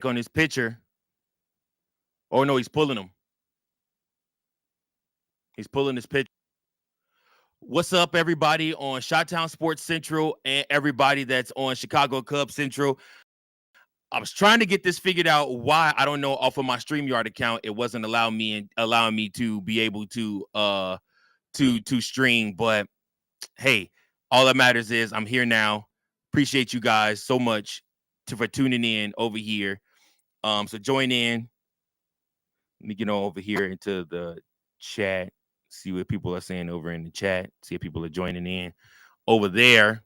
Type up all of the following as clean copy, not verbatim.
on his pitcher. Oh no, he's pulling him. He's pulling his pitcher. What's up, everybody on Chi-Town Sports Central and everybody that's on Chicago Cubs Central? I was trying to get this figured out. Why, I don't know. Off of my StreamYard account, it wasn't allowing me to be able to stream. But hey, all that matters is I'm here now. Appreciate you guys so much for tuning in over here. So join in. Let me get on over here into the chat. See what people are saying over in the chat. See if people are joining in over there.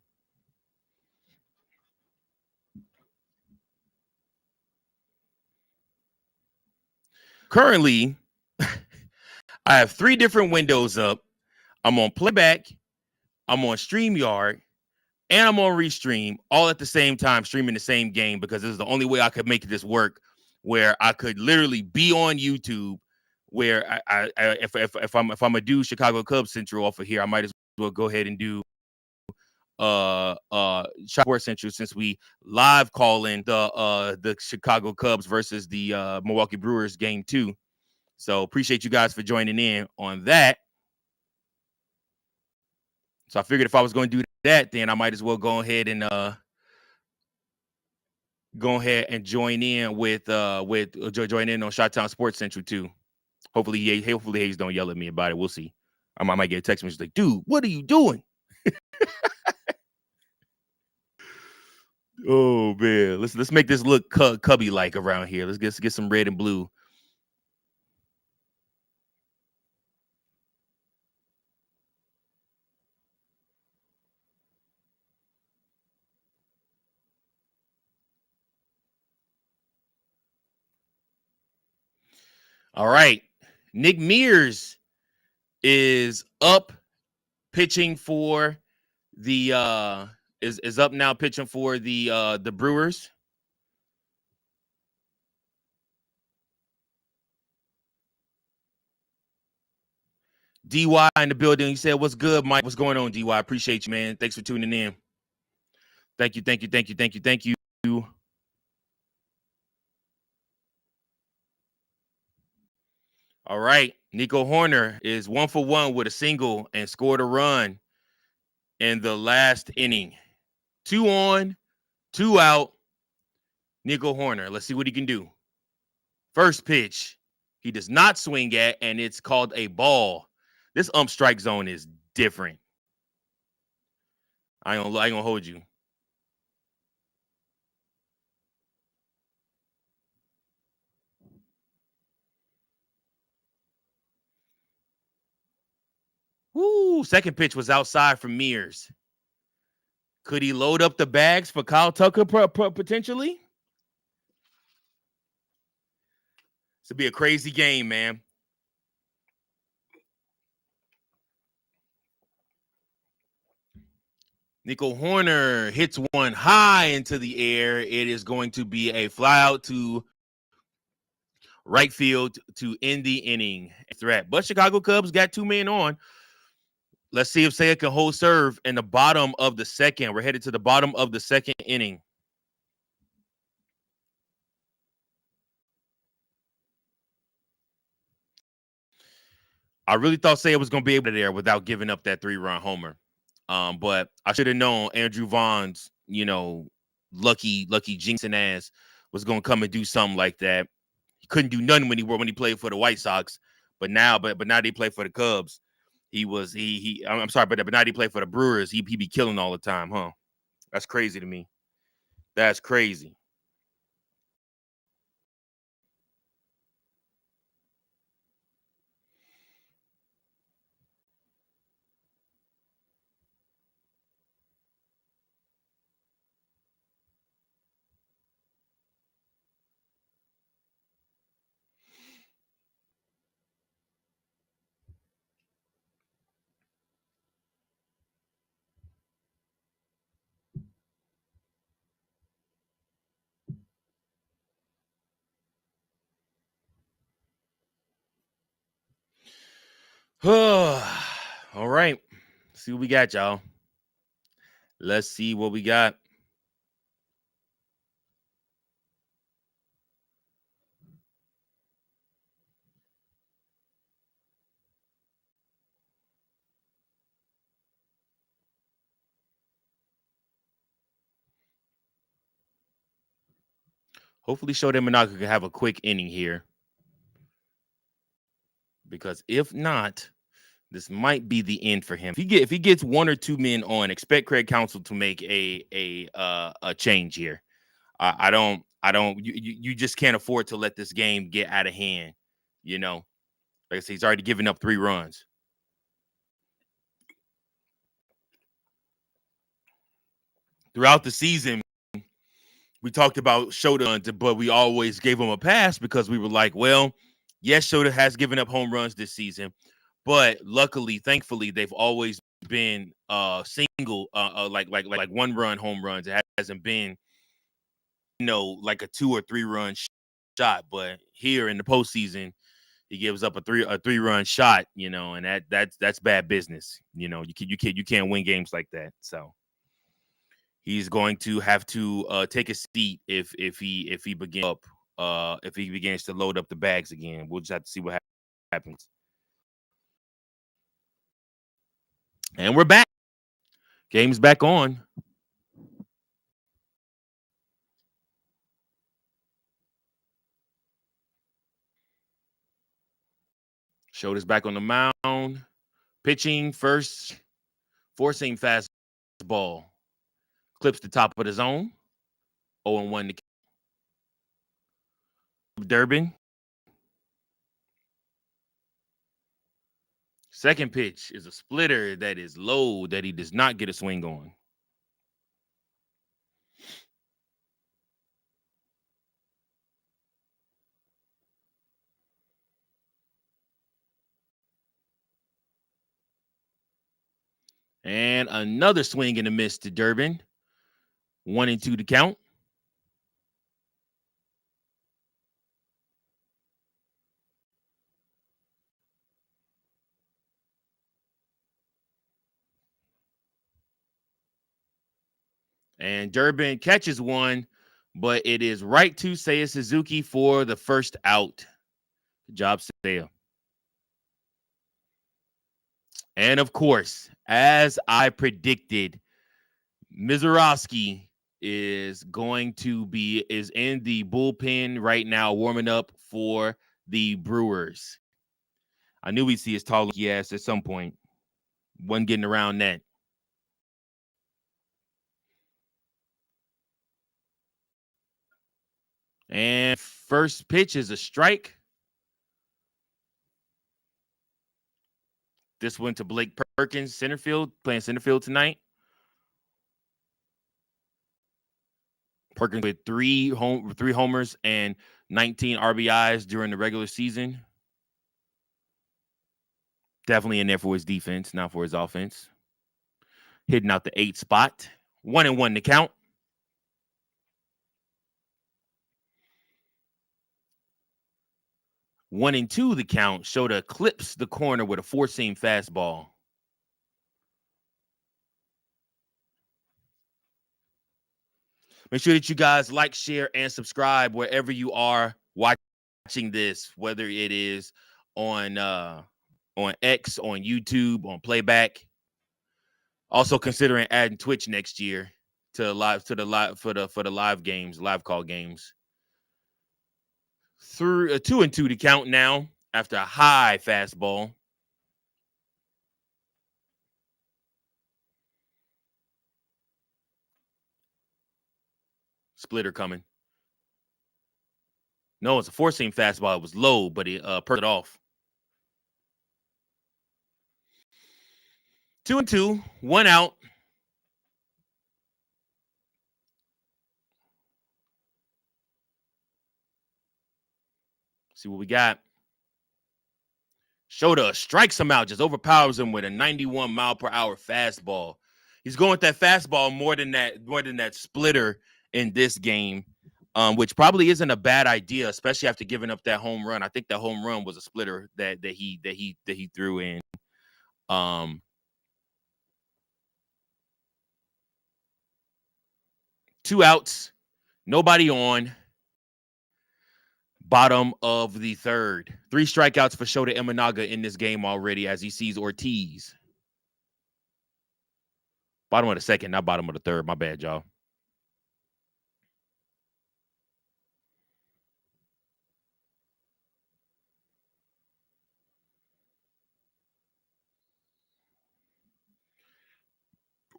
Currently, I have 3 different windows up. I'm on playback, I'm on StreamYard, and I'm on Restream all at the same time, streaming the same game, because this is the only way I could make this work, where I could literally be on YouTube. Where if I'm gonna do Chicago Cubs Central off of here, I might as well go ahead and do Sports Central, since we live calling the Chicago Cubs versus the Milwaukee Brewers game 2. So appreciate you guys for joining in on that. So I figured if I was going to do that, then I might as well go ahead and join in with join in on Chi-Town Sports Central too. Hopefully Hayes don't yell at me about it. We'll see. I might get a text message like, "Dude, what are you doing?" Oh man, let's make this look cubby like around here. Let's get some red and blue. All right, Nick Mears is up pitching for the is up now pitching for the Brewers. DY in the building. He said, "What's good, Mike? What's going on, DY? Appreciate you, man. Thanks for tuning in. Thank you. All right. Nico Horner is 1 for 1 with a single and scored a run in the last inning. 2 on, 2 out. Nico Horner. Let's see what he can do. First pitch, he does not swing at, and it's called a ball. This strike zone is different. I ain't gonna hold you. Woo! Second pitch was outside from Mears. Could he load up the bags for Kyle Tucker potentially? This would be a crazy game, man. Nico Horner hits one high into the air. It is going to be a fly out to right field to end the inning threat. But Chicago Cubs got 2 men on. Let's see if Seiya can hold serve in the bottom of the second. We're headed to the bottom of the second inning. I really thought Seiya was going to be able to there without giving up that 3-run homer. But I should have known Andrew Vaughn's, lucky jinxing ass was going to come and do something like that. He couldn't do nothing when he played for the White Sox, but now they play for the Cubs. I'm sorry, but now they play for the Brewers. He be killing all the time, huh? That's crazy to me. That's crazy. All right. See what we got, y'all. Let's see what we got. Hopefully, Shota Imanaga can have a quick inning here, because if not, this might be the end for him. If he gets one or two men on, expect Craig Counsell to make a change here. I don't. You just can't afford to let this game get out of hand. You know, like I said, he's already given up 3 runs. Throughout the season, we talked about Shota, but we always gave him a pass because we were like, well, yes, Shota has given up home runs this season, but luckily, thankfully, they've always been single, like 1-run home runs. It hasn't been, like a 2 or 3-run shot. But here in the postseason, he gives up a 3-run shot, and that's bad business. You can't win games like that. So he's going to have to take a seat if he begins to load up the bags again. We'll just have to see what happens. And we're back. Game's back on. Shoulders back on the mound. Pitching first. Four-seam fastball. Clips the top of the zone. 0-1 to Durbin. Second pitch is a splitter that is low that he does not get a swing on. And another swing and a miss to Durbin. 1-2 to count. And Durbin catches one, but it is right to Seiya Suzuki for the first out. Good job, Seiya. And of course, as I predicted, Mizorowski is in the bullpen right now, warming up for the Brewers. I knew we'd see his tall ass at some point. Wasn't getting around that. And first pitch is a strike. This went to Blake Perkins, center field, playing center field tonight. Perkins with three homers and 19 RBIs during the regular season. Definitely in there for his defense, not for his offense. Hitting out the 8 spot. 1-1 to count. 1-2 the count. Shota clips the corner with a 4-seam fastball. Make sure that you guys like, share, and subscribe wherever you are watching this, whether it is on X, on YouTube, on playback. Also considering adding Twitch next year for the live games, live call games. Through a 2-2 to count now after a high fastball. Splitter coming. No, it's a 4-seam fastball. It was low, but he perked it off. 2-2, 1 out. See what we got. Shota strikes him out, just overpowers him with a 91-mile-per-hour fastball. He's going with that fastball more than that splitter in this game, which probably isn't a bad idea, especially after giving up that home run. I think that home run was a splitter that he threw in. 2 outs, nobody on. Bottom of the third. 3 strikeouts for Shota Imanaga in this game already as he sees Ortiz. Bottom of the second, not bottom of the third. My bad, y'all.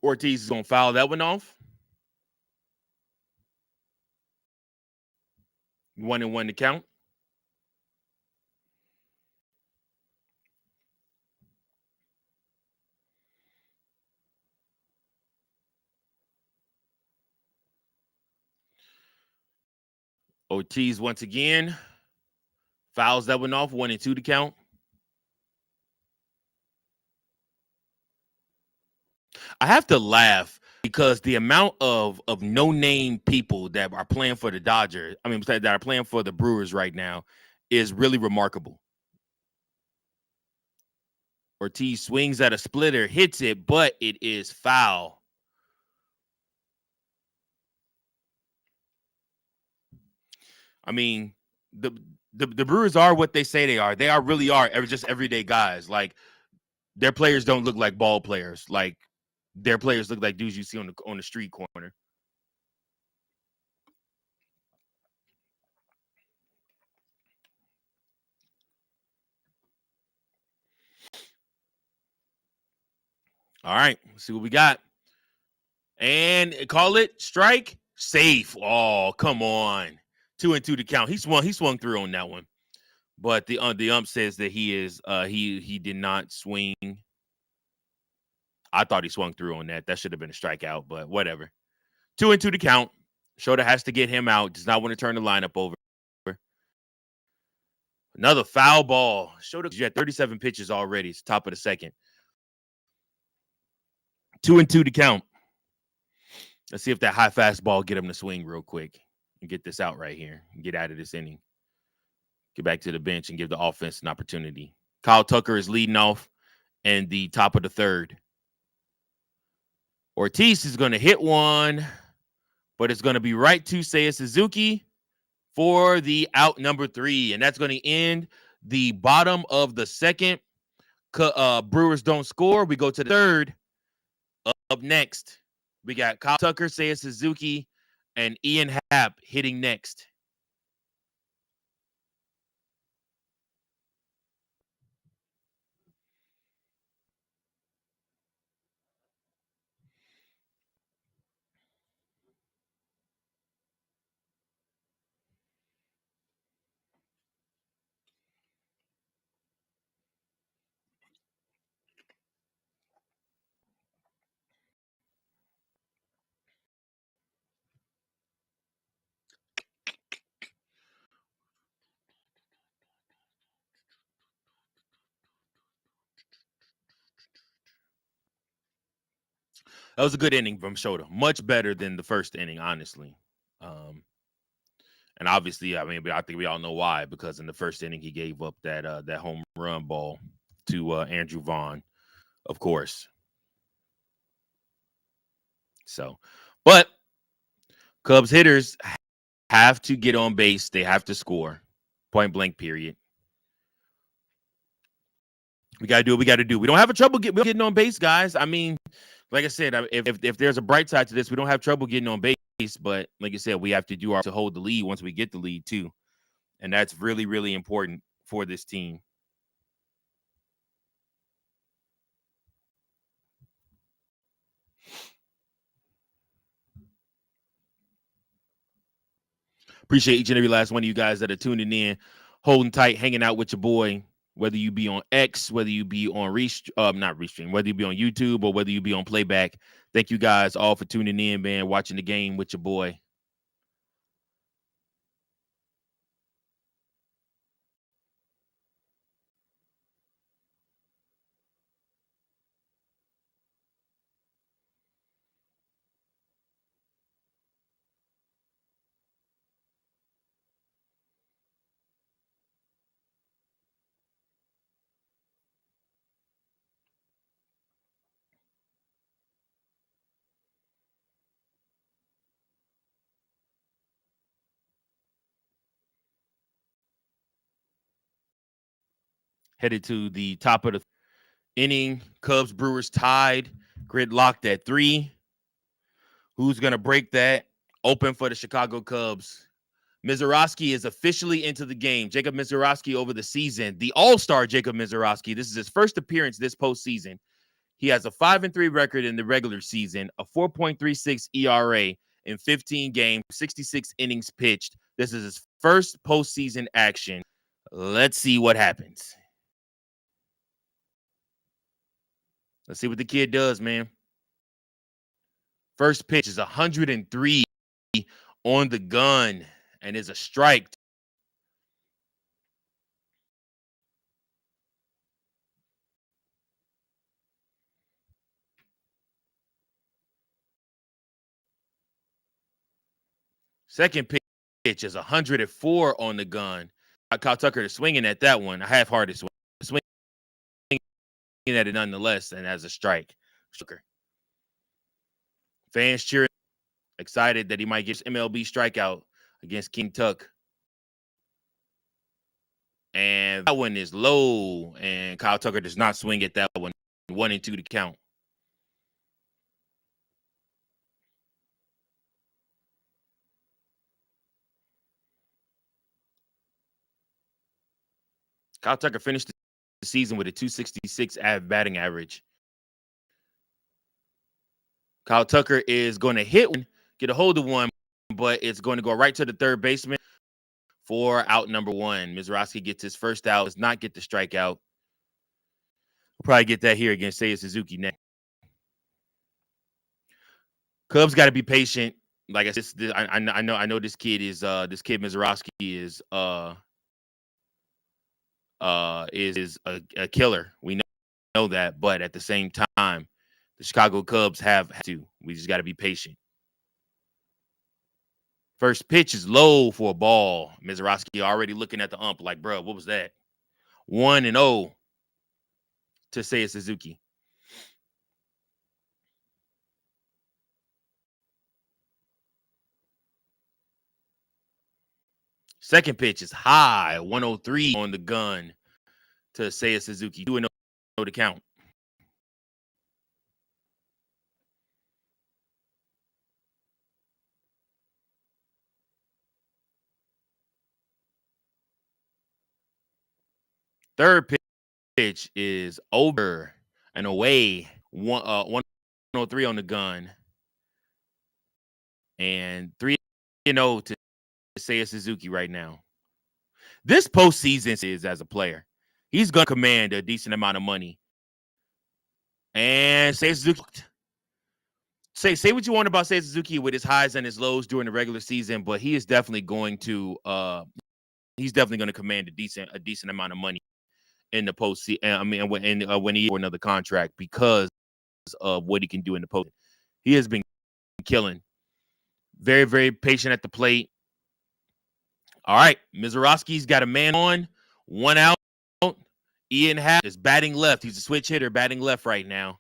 Ortiz is going to foul that one off. 1-1 to count. Ortiz once again fouls that one off. 1-2 to count. I have to laugh because the amount of no-name people that are playing for the Dodgers, that are playing for the Brewers right now, is really remarkable. Ortiz swings at a splitter, hits it, but it is foul. I mean, the Brewers are what they say they are. They really are just everyday guys. Like, their players don't look like ball players. Like, their players look like dudes you see on the street corner. All right, let's see what we got. And call it strike. Safe. Oh, come on. 2-2 to count. He swung through on that one. But the ump says that he did not swing. I thought he swung through on that. That should have been a strikeout, but whatever. 2-2 to count. Shota has to get him out. Does not want to turn the lineup over. Another foul ball. Shota, you had 37 pitches already. It's top of the second. 2-2 to count. Let's see if that high fastball get him to swing real quick and get this out right here and get out of this inning. Get back to the bench and give the offense an opportunity. Kyle Tucker is leading off in the top of the third. Ortiz is going to hit one, but it's going to be right to Seiya Suzuki for the out number 3. And that's going to end the bottom of the second. Brewers don't score. We go to the third. Up next, we got Kyle Tucker, Seiya Suzuki, and Ian Happ hitting next. That was a good inning from Shota. Much better than the first inning, honestly. And obviously, I think we all know why, because in the first inning, he gave up that home run ball to Andrew Vaughn, of course. So, but Cubs hitters have to get on base. They have to score. Point blank, period. We got to do what we got to do. We don't have trouble getting on base, guys. I mean, like I said, if there's a bright side to this, we don't have trouble getting on base. But like I said, we have to to hold the lead once we get the lead, too. And that's really, really important for this team. Appreciate each and every last one of you guys that are tuning in, holding tight, hanging out with your boy, whether you be on X, whether you be on not Restream, whether you be on YouTube or whether you be on playback. Thank you guys all for tuning in, man, watching the game with your boy. Headed to the top of the inning. Cubs, Brewers tied, gridlocked at 3. Who's going to break that? Open for the Chicago Cubs. Mizorowski is officially into the game. Jacob Mizorowski over the season, the all-star Jacob Mizorowski. This is his first appearance this postseason. He has a 5-3 record in the regular season, a 4.36 ERA in 15 games, 66 innings pitched. This is his first postseason action. Let's see what happens. Let's see what the kid does, man. First pitch is 103 on the gun and is a strike. Second pitch is 104 on the gun. Kyle Tucker is swinging at that one. A half-hearted swing at it nonetheless, and as a strike. Fans cheering, excited that he might get his MLB strikeout against King Tuck. And that one is low, and Kyle Tucker does not swing at that one. 1-2 to count. Kyle Tucker finished the season with a 266 batting average. Kyle Tucker is going to hit one, get a hold of one, but it's going to go right to the third baseman for out number one. Mizrachi gets his first out, does not get the strikeout. We'll probably get that here against Seiya Suzuki next. Cubs got to be patient. Like I said, I know this kid is Mizrachi is a killer. We know that, but at the same time, the Chicago Cubs have to. We just got to be patient. First pitch is low for a ball. Mizrachi already looking at the ump like, bro, what was that? 1-0 to Seiya Suzuki. Second pitch is high, 103 on the gun to Seiya Suzuki. 2-0 to count. Third pitch is over and away. 103 on the gun. And 3-0 to Seiya Suzuki right now. This postseason is as a player. He's going to command a decent amount of money. And Seiya Suzuki, say what you want about Seiya Suzuki with his highs and his lows during the regular season, but he is definitely going to command a decent amount of money in the postseason. I mean, when he for another contract because of what he can do in the post. He has been killing. Very, very patient at the plate. All right, Mizrachi's got a man on, 1 out. Ian Happ is batting left. He's a switch hitter batting left right now.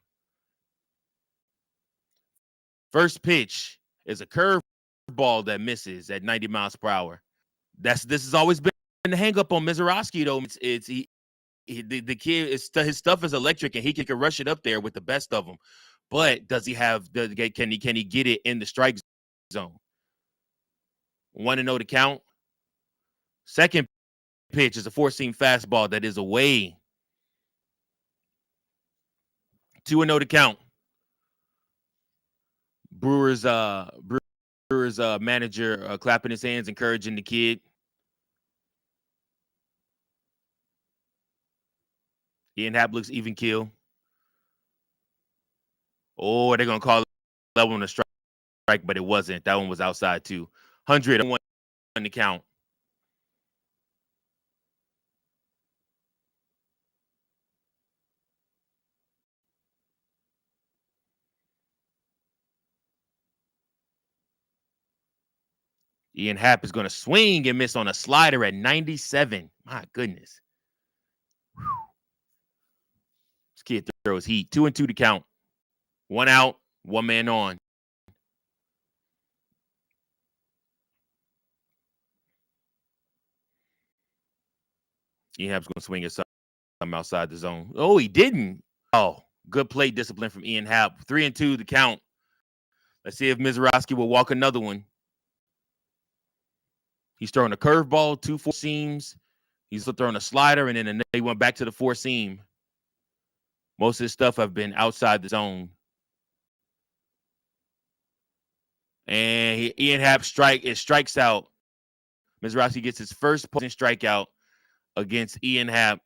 First pitch is a curve ball that misses at 90 miles per hour. This has always been the hang up on Mizrachi, though. The kid his stuff is electric and he can rush it up there with the best of them. But does he have can he get it in the strike zone? 1-0 to count. Second pitch is a four-seam fastball that is away. 2-0 to count. Brewers manager clapping his hands, encouraging the kid. Ian Happ looks even kill. Oh, they're gonna call that one a strike, but it wasn't. That one was outside too. 101 to count. Ian Happ is going to swing and miss on a slider at 97. My goodness. Whew. This kid throws heat. 2-2 to count. 1 out, 1 man on. Ian Happ's going to swing at something outside the zone. Oh, he didn't. Oh, good plate discipline from Ian Happ. 3-2 to count. Let's see if Mizrachi will walk another one. He's throwing a curveball, 2 four seams. He's throwing a slider, and then he went back to the four seam. Most of his stuff have been outside the zone. And Ian Happ strikes out. Mizrachi gets his first posting strikeout against Ian Happ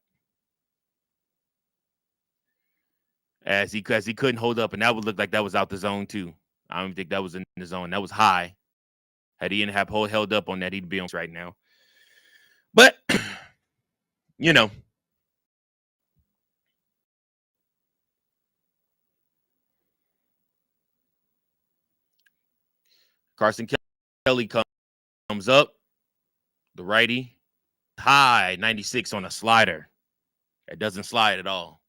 as he couldn't hold up, and that would look like that was out the zone too. I don't think that was in the zone. That was high. Had Ian Happ held up on that, he'd be on right now. But you know, Carson Kelly comes up, the righty, high 96 on a slider. It doesn't slide at all.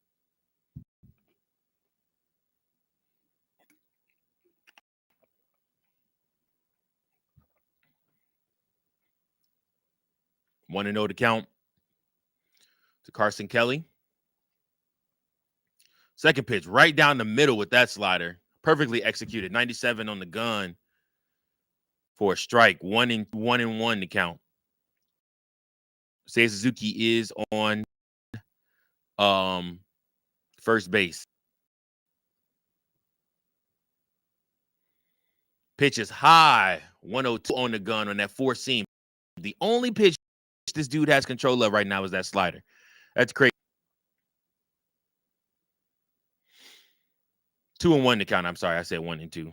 Want to know the count to Carson Kelly? Second pitch, right down the middle with that slider. Perfectly executed. 97 on the gun for a strike. 1-1 to count. Seiya Suzuki is on first base. Pitch is high. 102 on the gun on that four seam. The only pitch this dude has control of right now is that slider. That's crazy. 2-1 to count. I'm sorry, I said 1-2.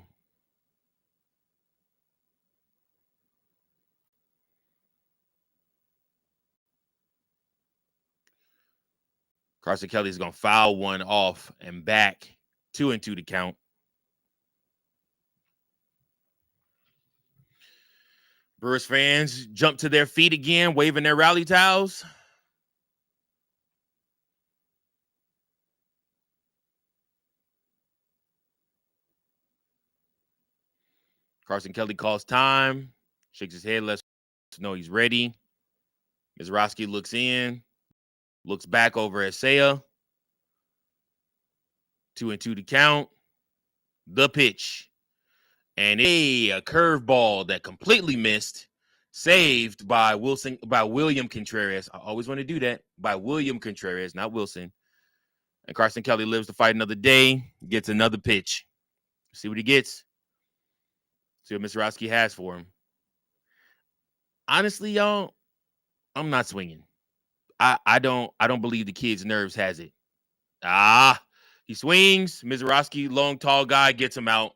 Carson Kelly's going to foul one off and back. 2-2 to count. Brewers fans jump to their feet again, waving their rally towels. Carson Kelly calls time, shakes his head, lets us know he's ready. Mizrachi looks in, looks back over at Seiya. 2-2 to count. The pitch. And a curveball that completely missed, saved by William Contreras. I always want to do that. By William Contreras, not Wilson. And Carson Kelly lives to fight another day, gets another pitch. See what he gets. See what Mizrachi has for him. Honestly, y'all, I'm not swinging. I don't believe the kid's nerves has it. He swings. Mizrachi, long, tall guy, gets him out.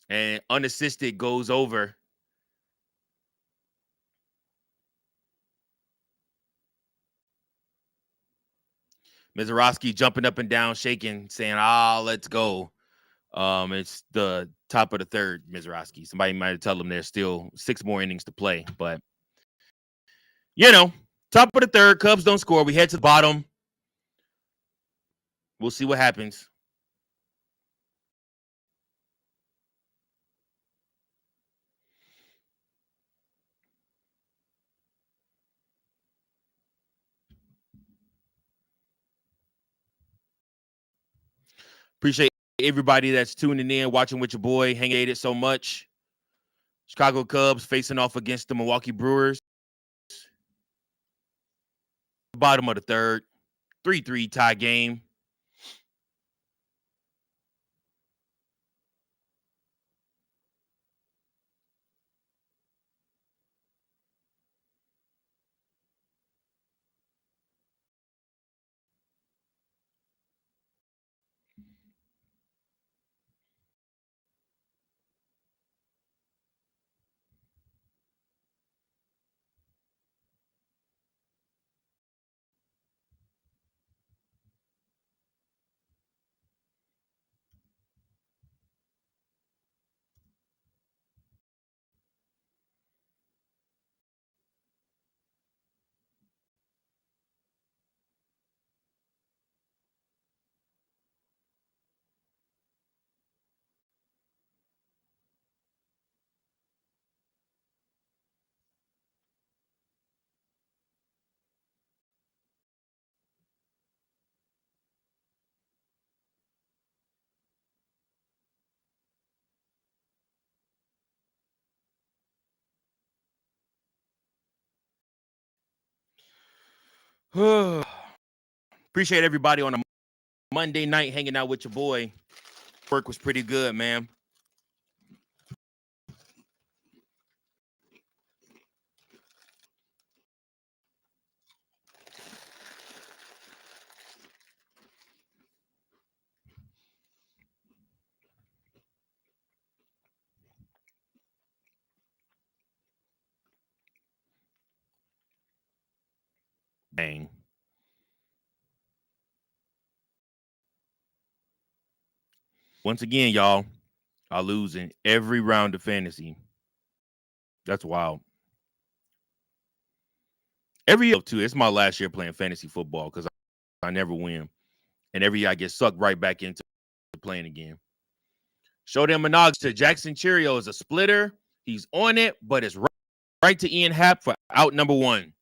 And unassisted goes over. Mizrachi jumping up and down, shaking, saying, let's go. It's the top of the third, Mizrachi. Somebody might have told him there's still 6 more innings to play. But, top of the third, Cubs don't score. We head to the bottom. We'll see what happens. Appreciate everybody that's tuning in, watching with your boy. Hanging it so much. Chicago Cubs facing off against the Milwaukee Brewers. Bottom of the third. 3-3 tie game. Appreciate everybody on a Monday night hanging out with your boy. Work was pretty good, man. Dang. Once again, y'all are losing every round of fantasy. That's wild. Every year, too. It's my last year playing fantasy football because I never win. And every year I get sucked right back into playing again. Show them Monogs to Jackson Cheerio is a splitter. He's on it, but it's right to Ian Happ for out number 1.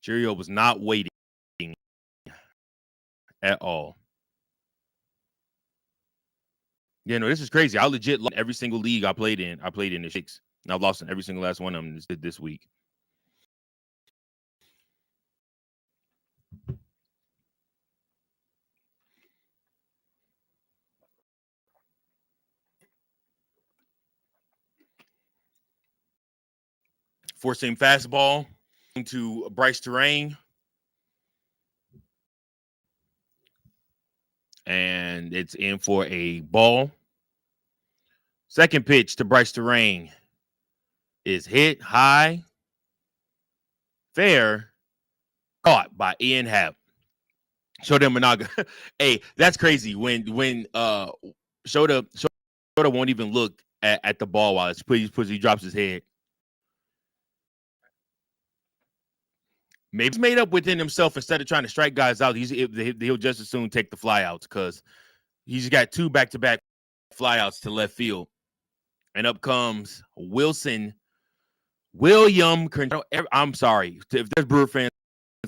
Cheerio was not waiting at all. Yeah, no, this is crazy. I legit lost every single league I played in. I played in the 6, and I've lost in every single last one of them this week. Four-seam fastball to Bryce Terrain. And it's in for a ball. Second pitch to Bryce Terrain is hit high, fair, caught by Ian Happ. Show them Monaga. Hey, that's crazy. When Shota won't even look at the ball while he drops his head. Maybe he's made up within himself. Instead of trying to strike guys out, he'll just as soon take the flyouts because he's got 2 back-to-back flyouts to left field. And up comes William. I'm sorry. If there's Brewer fans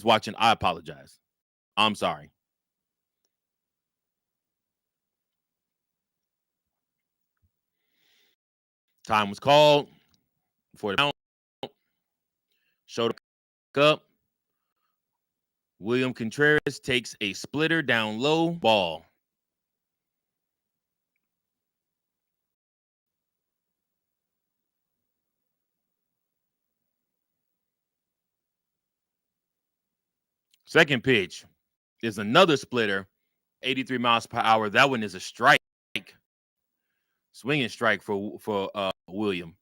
watching, I apologize. I'm sorry. Time was called for the count. Showed up. William Contreras takes a splitter down low, ball. Second pitch is another splitter, 83 miles per hour. That one is a strike. Swinging strike for William.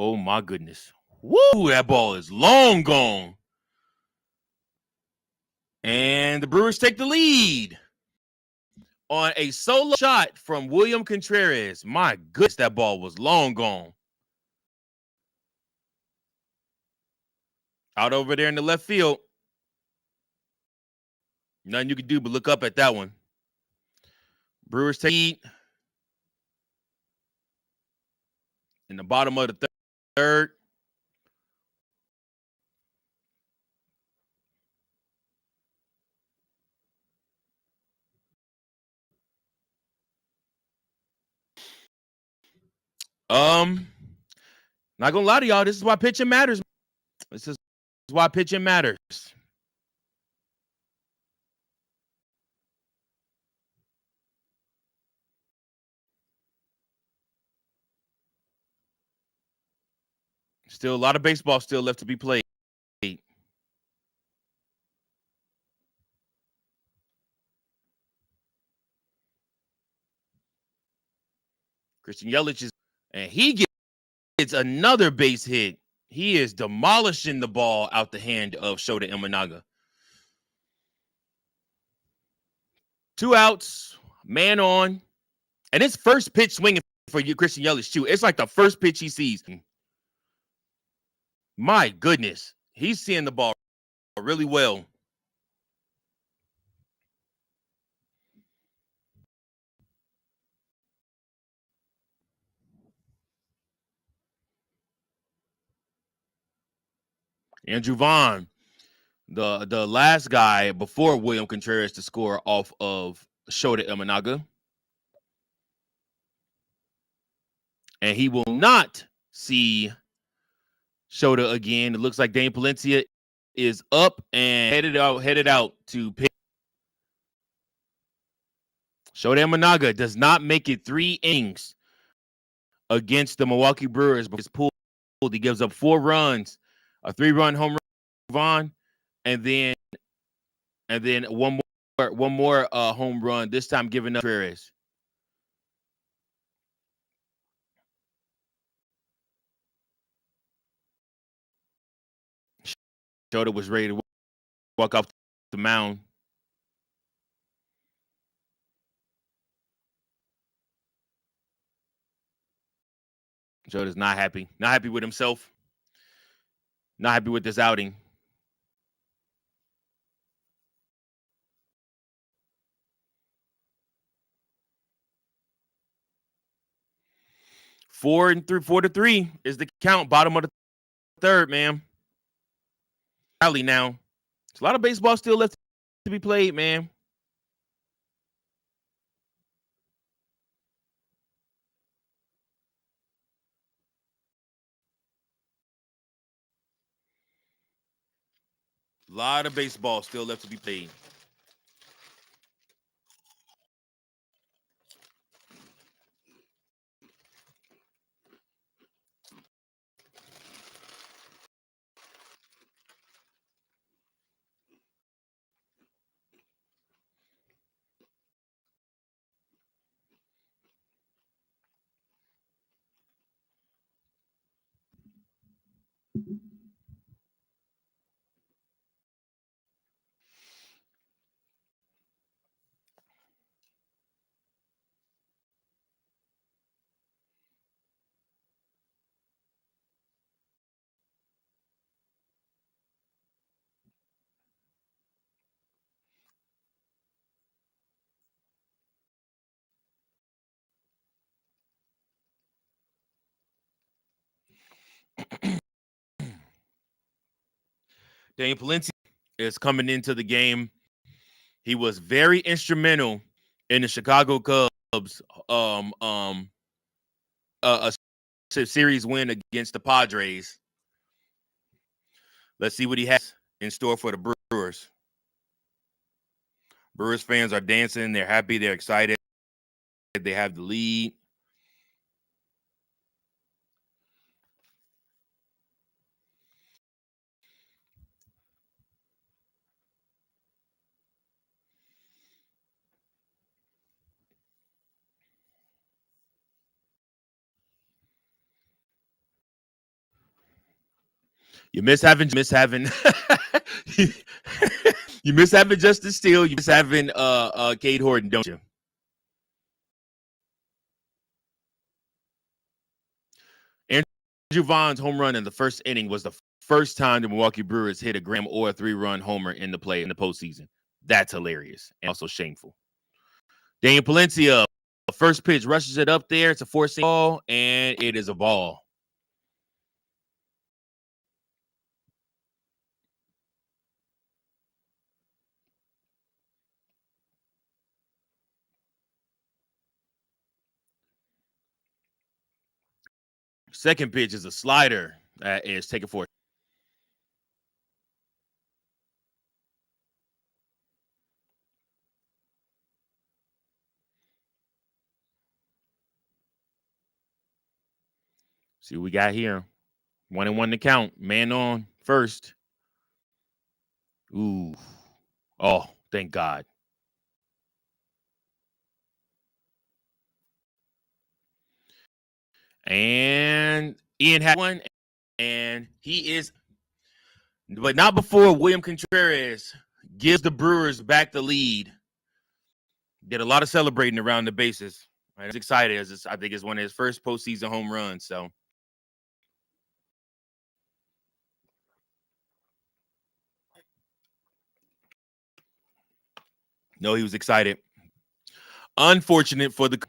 Oh, my goodness. Woo, that ball is long gone. And the Brewers take the lead on a solo shot from William Contreras. My goodness, that ball was long gone. Out over there in the left field. Nothing you can do but look up at that one. Brewers take lead in the bottom of the third. Not gonna lie to y'all, this is why pitching matters. This is why pitching matters. Still a lot of baseball still left to be played. Christian Yelich and he gets another base hit. He is demolishing the ball out the hand of Shota Imanaga. 2 outs, man on, and his first pitch swinging for you, Christian Yelich too. It's like the first pitch he sees. My goodness, he's seeing the ball really well. Andrew Vaughn, the last guy before William Contreras to score off of Shota Imanaga. and he will not see Shota again. It looks like Dane Palencia is up and headed out to pick. Shota Imanaga does not make it 3 innings against the Milwaukee Brewers, but he's pulled. He gives up 4 runs, a 3-run home run, and then one more home run. This time giving up Contreras. Shota was ready to walk off the mound. Shota's not happy. Not happy with himself. Not happy with this outing. Four to three is the count. Bottom of the third, man. Rally now. There's a lot of baseball still left to be played, man. A lot of baseball still left to be played. Dane Palencia is coming into the game. He was very instrumental in the Chicago Cubs a series win against the Padres. Let's see what he has in store for the Brewers. Brewers fans are dancing. They're happy. They're excited. They have the lead. You miss having you miss having Justice Steele. You miss having Cade Horton, don't you? Andrew Vaughn's home run in the first inning was the first time the Milwaukee Brewers hit a grand or a 3-run homer in the postseason. That's hilarious and also shameful. Dane Palencia, first pitch, rushes it up there. It's a 4-seam ball, and it is a ball. Second pitch is a slider that is taken for. See what we got here. 1-1 to count. Man on first. Ooh. Oh, thank God. And Ian had one, and he is, but not before William Contreras gives the Brewers back the lead. Did a lot of celebrating around the bases. I was excited as I think it's one of his first postseason home runs. So no, he was excited. Unfortunate for the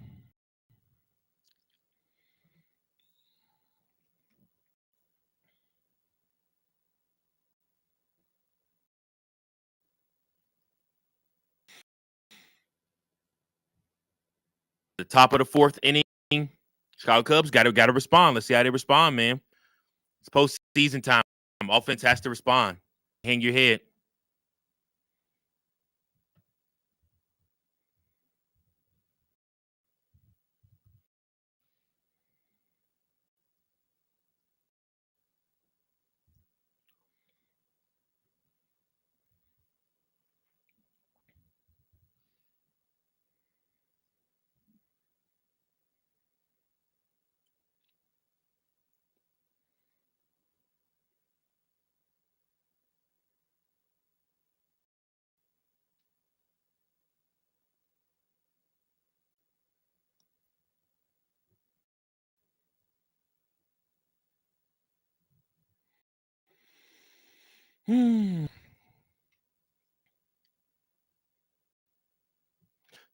top of the fourth inning. Chicago Cubs got to respond. Let's see how they respond, man. It's postseason time. Offense has to respond. Hang your head.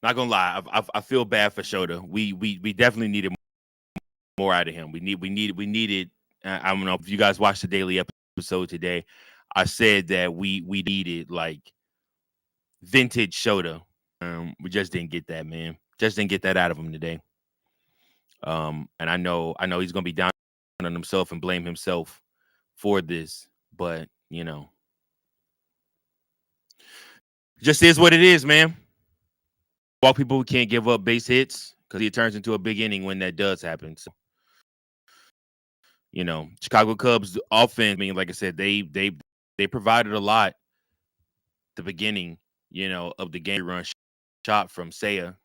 Not gonna lie, I feel bad for Shota. We definitely needed more out of him. We needed. I don't know if you guys watched the daily episode today. I said that we needed like vintage Shota. We just didn't get that, man. Just didn't get that out of him today. And I know he's gonna be down on himself and blame himself for this, but just is what it is, man. Walk people who can't give up base hits because it turns into a big inning when that does happen. So, Chicago Cubs offense. I mean, like I said, they provided a lot at the beginning, of the game. Run shot from Seiya,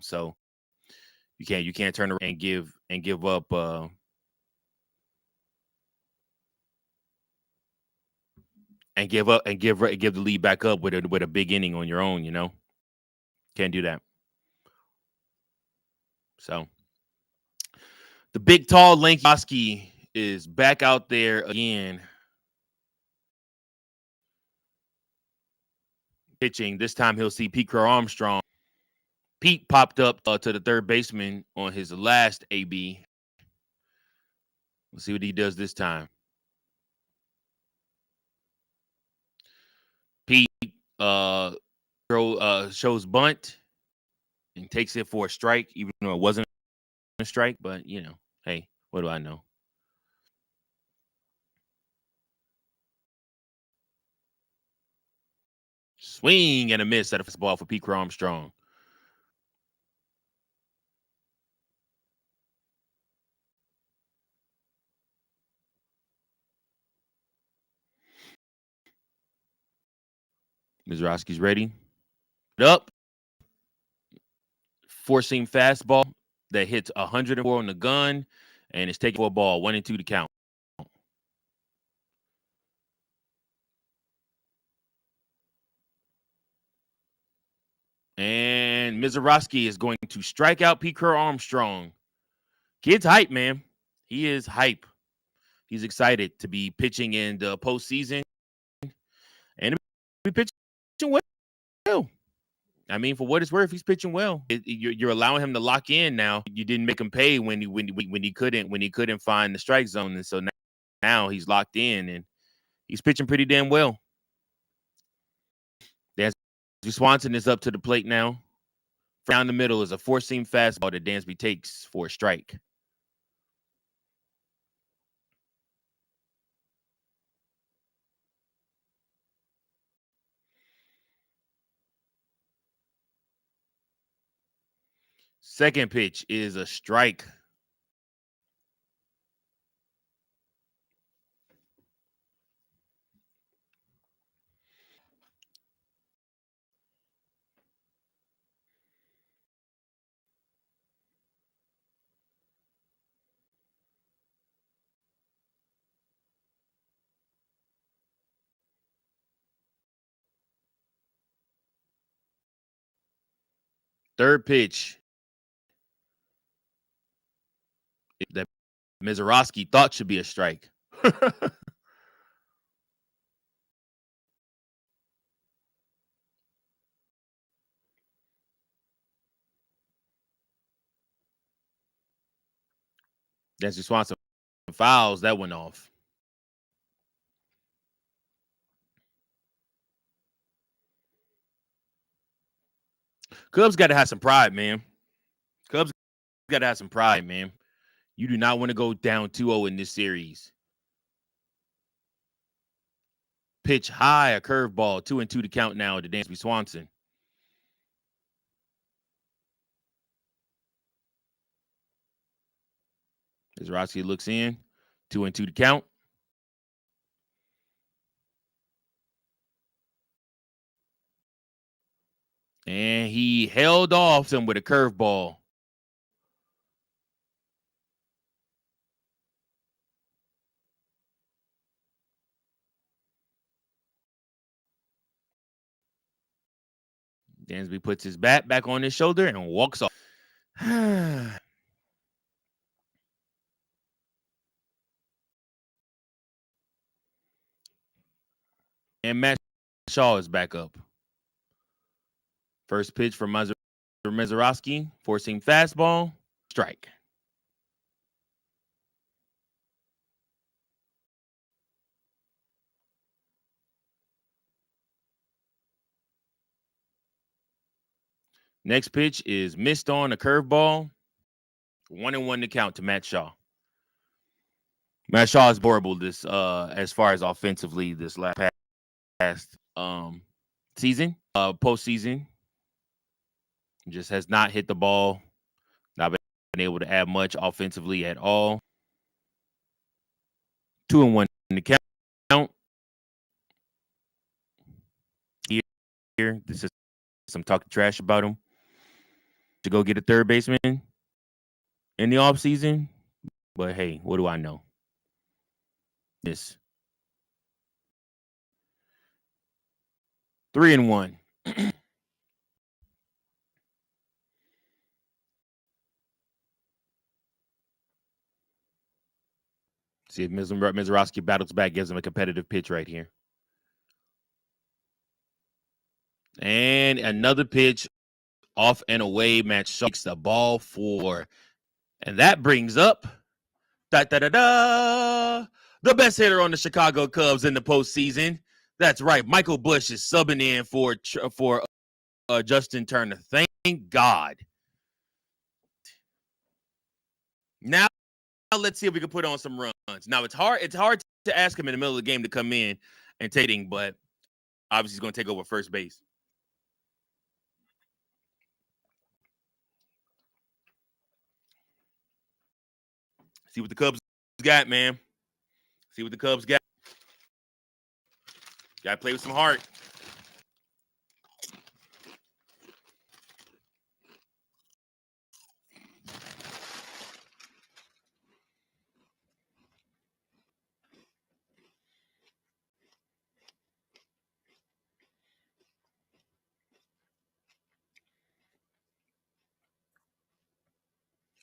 so you can't turn around and give up give the lead back up with a big inning on your own. Can't do that. So the big tall lanky Oski is back out there again. Pitching. This time he'll see Pete Crow Armstrong. Pete popped up to the third baseman on his last AB. Let's see what he does this time. Pete shows bunt and takes it for a strike, even though it wasn't a strike. But hey, what do I know? Swing and a miss at a ball for Pete Crow Armstrong. Mizraski's ready. Up. Four-seam fastball that hits 104 on the gun and it's taken for a ball, 1-2 to count. And Mizraski is going to strike out Pete Crow Armstrong. Kid's hype, man. He is hype. He's excited to be pitching in the postseason and to be pitching well. I mean, for what it's worth, he's pitching well. You're allowing him to lock in now. You didn't make him pay when he couldn't find the strike zone, and so now he's locked in and he's pitching pretty damn well. Dansby Swanson is up to the plate now. Down the middle is a four-seam fastball that Dansby takes for a strike. Second pitch is a strike. Third pitch that Mizraski thought should be a strike. Dansby Swanson fouls that one off. Cubs got to have some pride, man. Cubs got to have some pride, man. You do not want to go down 2-0 in this series. Pitch high, a curveball, 2-2 to count now to Dansby Swanson. Mazeroski looks in, 2-2 to count. And he held off him with a curveball. Dansby puts his bat back on his shoulder and walks off. And Matt Shaw is back up. First pitch from Mazeroski, four-seam fastball, strike. Next pitch is missed on a curveball. 1-1 to count to Matt Shaw. Matt Shaw is horrible this as far as offensively this past season, postseason. Just has not hit the ball, not been able to add much offensively at all. 2-1 to count. Here, this is some talking trash about him to go get a third baseman in the offseason. But hey, what do I know? This 3-1. See if Mazeroski battles back, gives him a competitive pitch right here. And another pitch off and away. Matt Shaw takes the ball for, and that brings up the best hitter on the Chicago Cubs in the postseason. That's right. Michael Busch is subbing in for Justin Turner. Thank God. Now let's see if we can put on some runs. Now it's hard to ask him in the middle of the game to come in and take, but obviously he's going to take over first base. See what the Cubs got, man. See what the Cubs got. Got to play with some heart.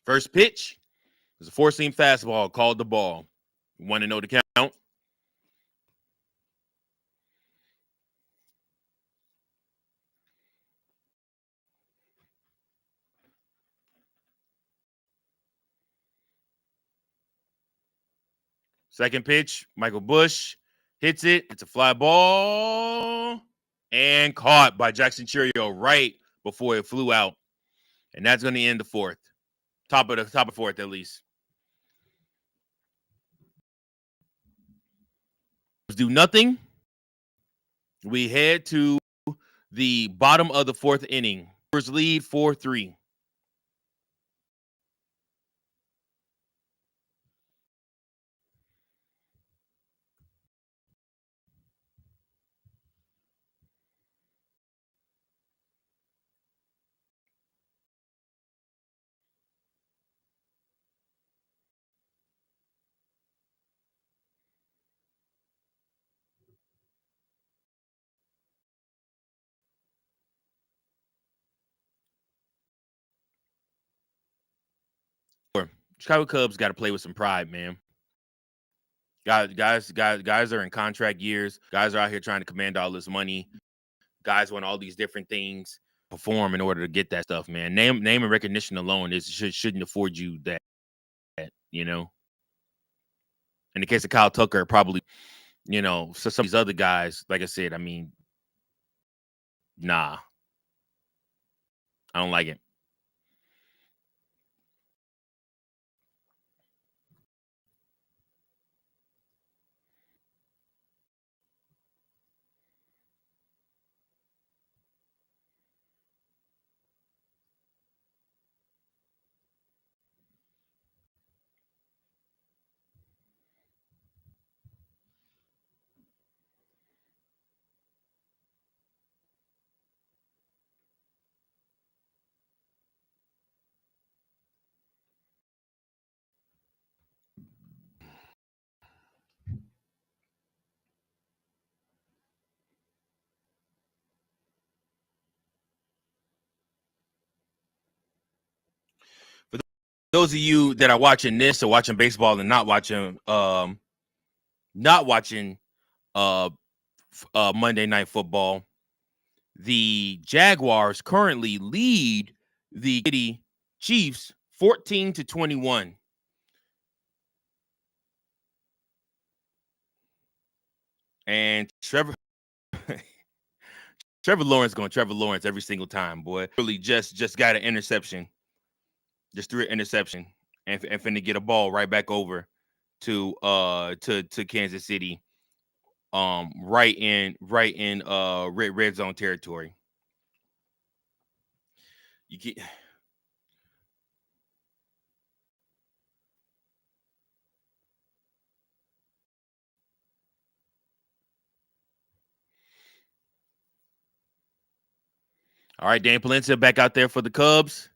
First pitch was a four-seam fastball, called the ball. 1-0 to count. Second pitch, Michael Busch hits it. It's a fly ball and caught by Jackson Chourio right before it flew out. And that's going to end the fourth. Top of fourth, at least. Do nothing. We head to the bottom of the fourth inning. First lead 4-3. Chicago Cubs got to play with some pride, man. Guys are in contract years. Guys are out here trying to command all this money. Guys want all these different things, perform in order to get that stuff, man. Name and recognition alone shouldn't afford you that, you know. In the case of Kyle Tucker, probably, you know, so some of these other guys, like I said, I mean, nah, I don't like it. those of you that are watching this or watching baseball and not watching uh, Monday Night Football, the Jaguars currently lead the City Chiefs 14-21. And Trevor Lawrence going Trevor Lawrence every single time, boy. Really just got an interception. Just threw an interception and finna get a ball right back over to Kansas City. Right in red zone territory. You get all right, Dan Palencia back out there for the Cubs.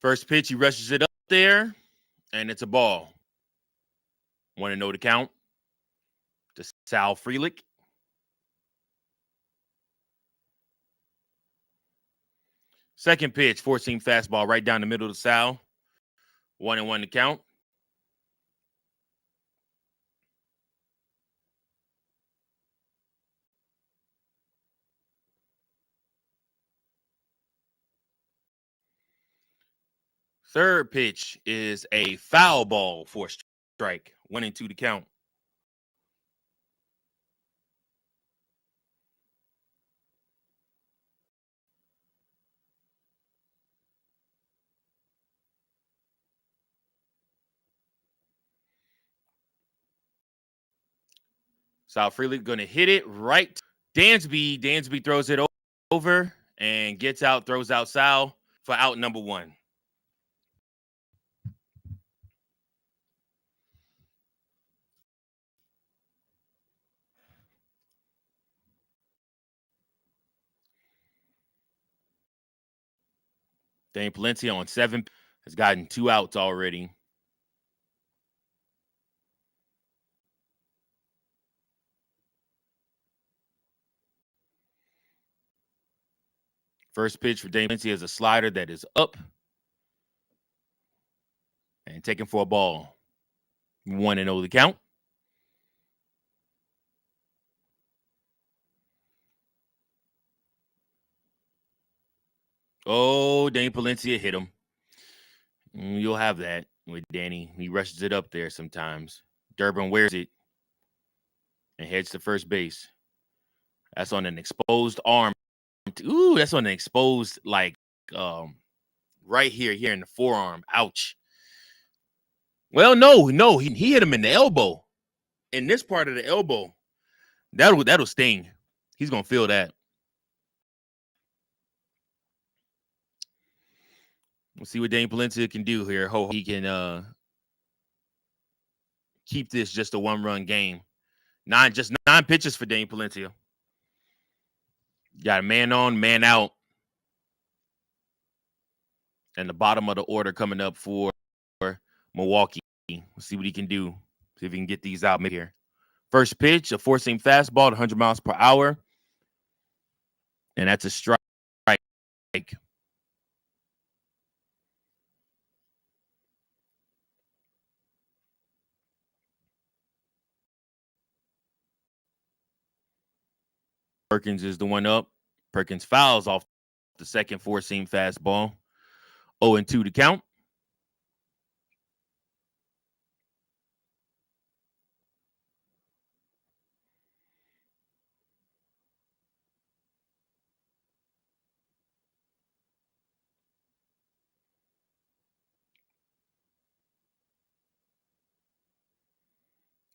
First pitch, he rushes it up there, and it's a ball. Want to know the count? To Sal Frelick. Second pitch, four-seam fastball right down the middle of Sal. 1-1 to count. Third pitch is a foul ball for a strike. 1-2 to count. Sal Frelick going to hit it right. Dansby throws it over and gets out, throws out Sal for out number 1. Dan Palencia on 7 has gotten 2 outs already. First pitch for Dan Palencia is a slider that is up and taken for a ball. 1-0 the count. Oh, Danny Palencia hit him. You'll have that with Danny. He rushes it up there sometimes. Durbin wears it and heads to first base. That's on an exposed arm. Ooh, that's on an exposed, right here in the forearm. Ouch. Well, no, he hit him in the elbow. In this part of the elbow. That'll sting. He's gonna feel that. We'll see what Danny Palencia can do here. Hope he can keep this just a 1-run game. 9 pitches for Danny Palencia. Got a man on, man out. And the bottom of the order coming up for Milwaukee. We'll see what he can do. See if he can get these out mid here. First pitch, a four-seam fastball at 100 miles per hour. And that's a strike. Perkins is the one up. Perkins fouls off the second four-seam fastball. 0-2 to count.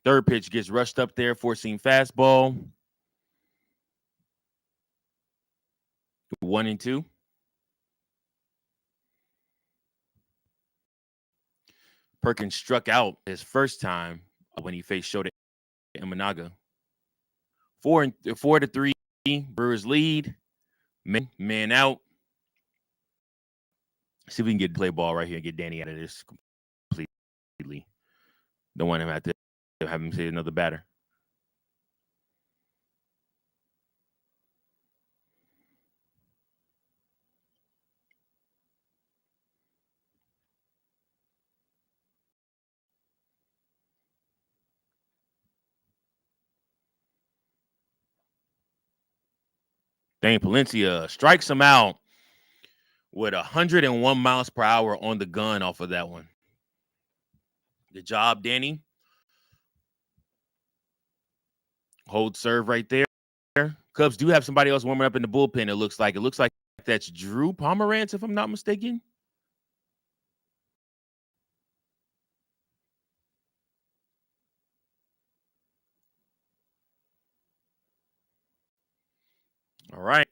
Third pitch gets rushed up there, four-seam fastball. 1-2. Perkins struck out his first time when he faced Shota Imanaga. 4-3. Brewers lead. Man out. See if we can get play ball right here and get Danny out of this completely. Don't want him to have him say another batter. Dang, Palencia strikes him out with 101 miles per hour on the gun off of that one. Good job, Danny. Hold serve right there. Cubs do have somebody else warming up in the bullpen, it looks like. It looks like that's Drew Pomerantz, if I'm not mistaken. All right.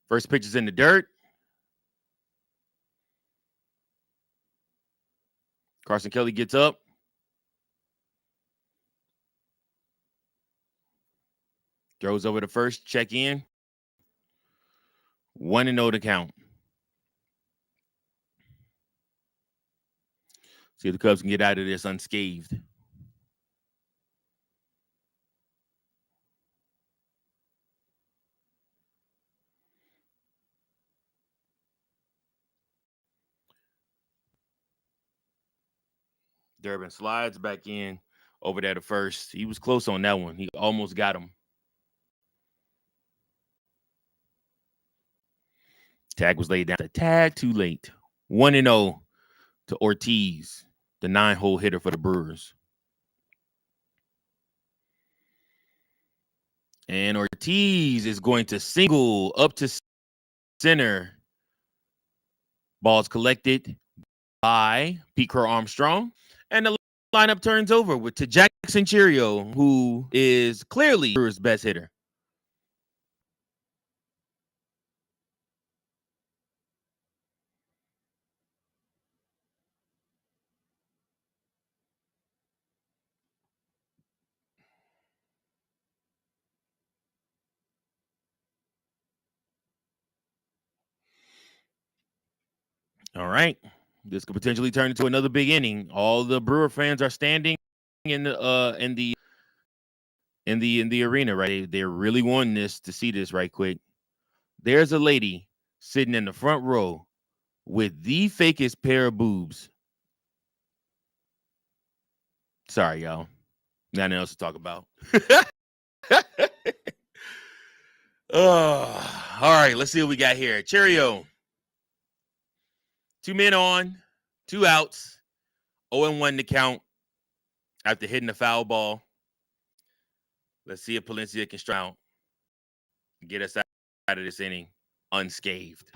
First pitch is in the dirt. Carson Kelly gets up. Throws over to first, check in. 1-0 to count. See if the Cubs can get out of this unscathed. Durbin slides back in over there to first. He was close on that one. He almost got him. Tag was laid down a tad too late. 1-0 to Ortiz, the 9-hole hitter for the Brewers. And Ortiz is going to single up to center. Balls collected by Pete Crow Armstrong. And the lineup turns over to Jackson Cheerio, who is clearly Brewers' best hitter. All right. This could potentially turn into another big inning. All the Brewer fans are standing in the arena, right? They're really wanting this to see this right quick. There's a lady sitting in the front row with the fakest pair of boobs. Sorry, y'all. Nothing else to talk about. All right, let's see what we got here. Cheerio. 2 men on, 2 outs, 0-1 to count after hitting the foul ball. Let's see if Palencia can strike out and get us out of this inning unscathed.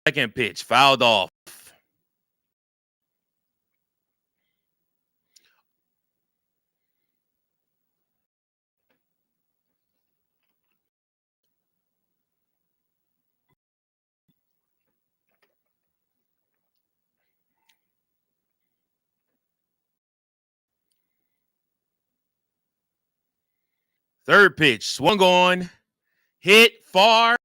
Second pitch, fouled off. Third pitch, swung on, hit far,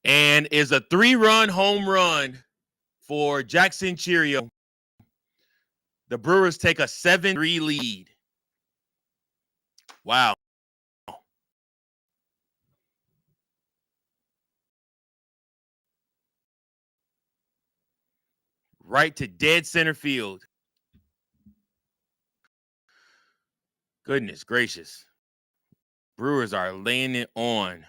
and is a 3-run home run for Jackson Cheerio. The Brewers take a 7-3 lead. Wow. Right to dead center field. Goodness gracious. Brewers are laying it on.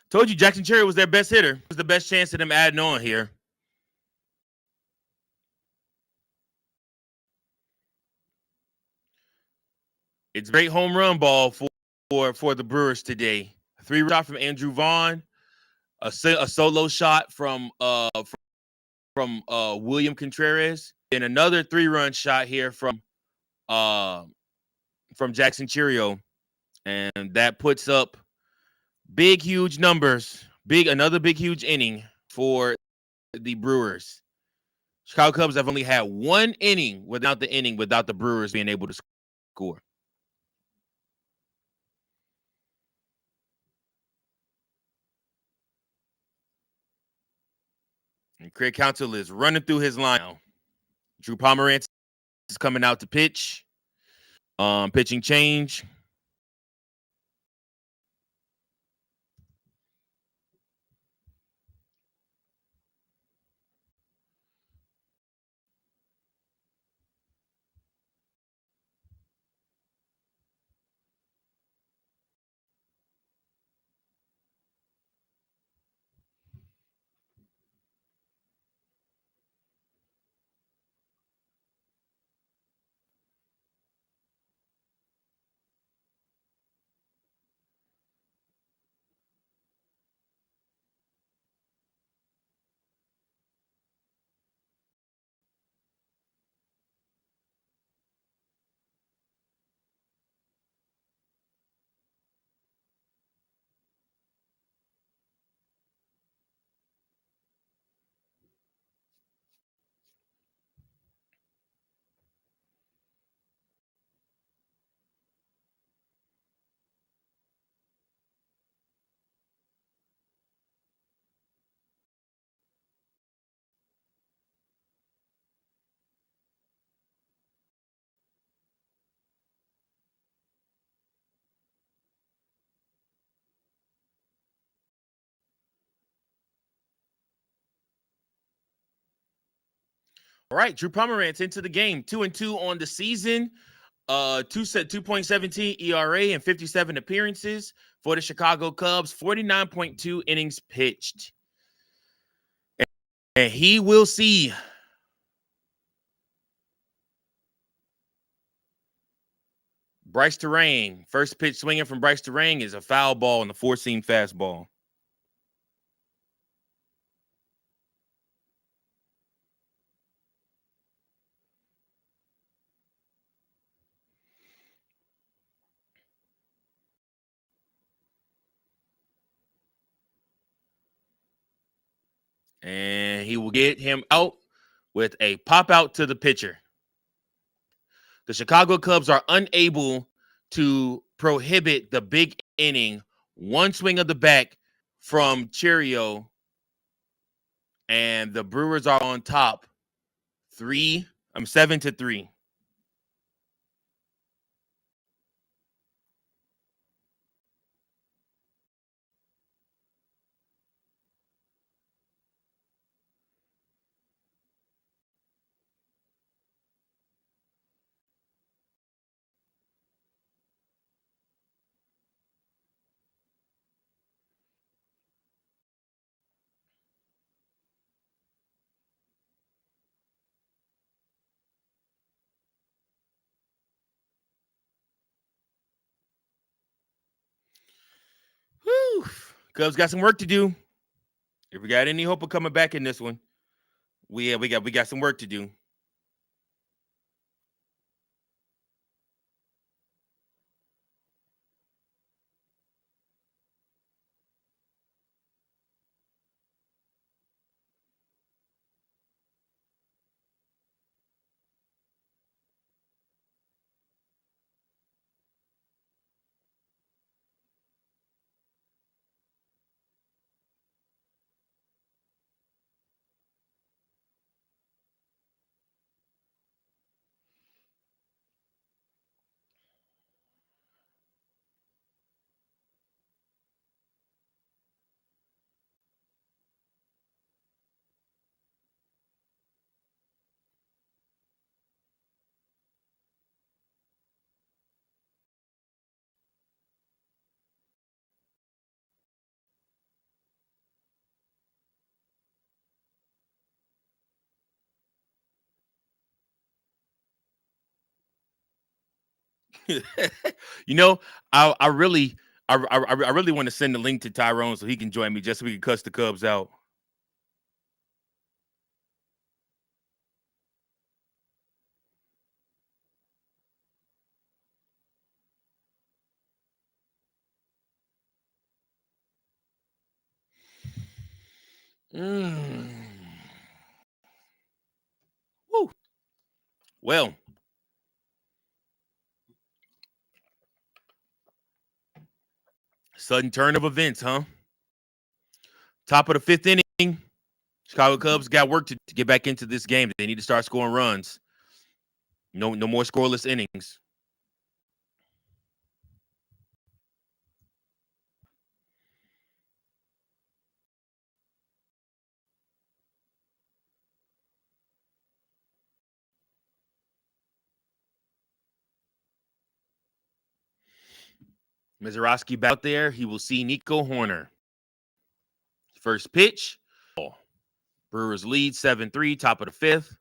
Told you Jackson Cherry was their best hitter. It was the best chance of them adding on here. It's great home run ball for the Brewers today. 3 shot from Andrew Vaughn, a solo shot from William Contreras, and another 3-run shot here from Jackson Cheerio, and that puts up big huge numbers. Another big huge inning for the Brewers. Chicago Cubs have only had 1 inning without the Brewers being able to score. And Craig Counsell is running through his line now. Drew Pomerantz is coming out to pitch. Pitching change. All right, Drew Pomerantz into the game. 2-2 on the season. 2.17 ERA and 57 appearances for the Chicago Cubs. 49.2 innings pitched. And he will see Bryce Terang. First pitch swinging from Bryce Terang is a foul ball and the four-seam fastball. And he will get him out with a pop out to the pitcher. The Chicago Cubs are unable to prohibit the big inning. One swing of the bat from Cheerio, and the Brewers are on top. 7-3. Whew. Cubs got some work to do. If we got any hope of coming back in this one, we got some work to do. You know, I really I really want to send the link to Tyrone so he can join me just so we can cuss the Cubs out. Mm. Woo. Well, sudden turn of events, huh? Top of the fifth inning. Chicago Cubs got work to get back into this game. They need to start scoring runs. No more scoreless innings. Mizorowski back out there. He will see Nico Horner. First pitch. Brewers lead 7-3, top of the fifth.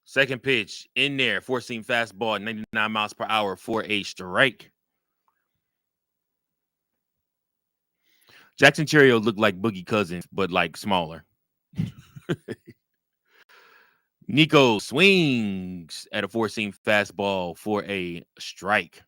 Second pitch in there, four-seam fastball, 99 miles per hour for a strike. Jackson Cherio looked like Boogie Cousins, but like smaller. Nico swings at a four-seam fastball for a strike.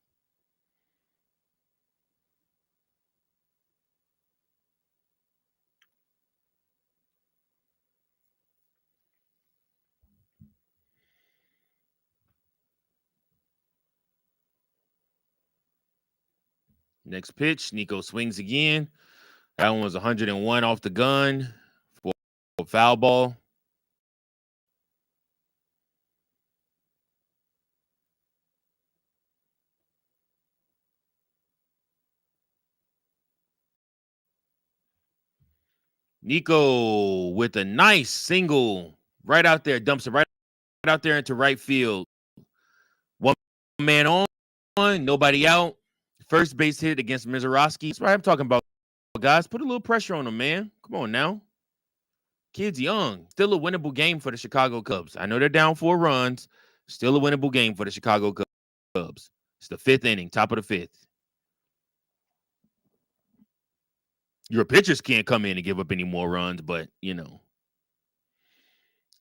Next pitch, Nico swings again. That one was 101 off the gun for a foul ball. Nico with a nice single right out there, dumps it right out there into right field. One man on, nobody out. First base hit against Mizorowski. That's what I'm talking about, guys. Put a little pressure on him, man. Come on now. Kid's young. Still a winnable game for the Chicago Cubs. I know they're down 4 runs. Still a winnable game for the Chicago Cubs. It's the 5th inning, top of the 5th. Your pitchers can't come in and give up any more runs, but, you know.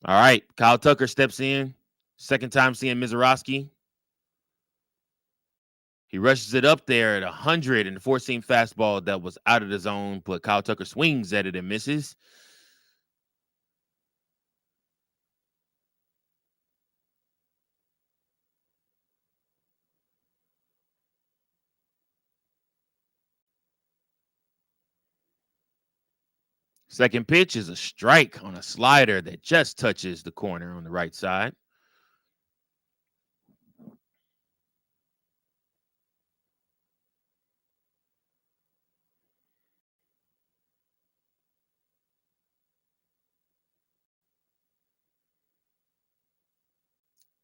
All right, Kyle Tucker steps in. Second time seeing Mizorowski. He rushes it up there at 100 and the four-seam fastball that was out of the zone, but Kyle Tucker swings at it and misses. Second pitch is a strike on a slider that just touches the corner on the right side.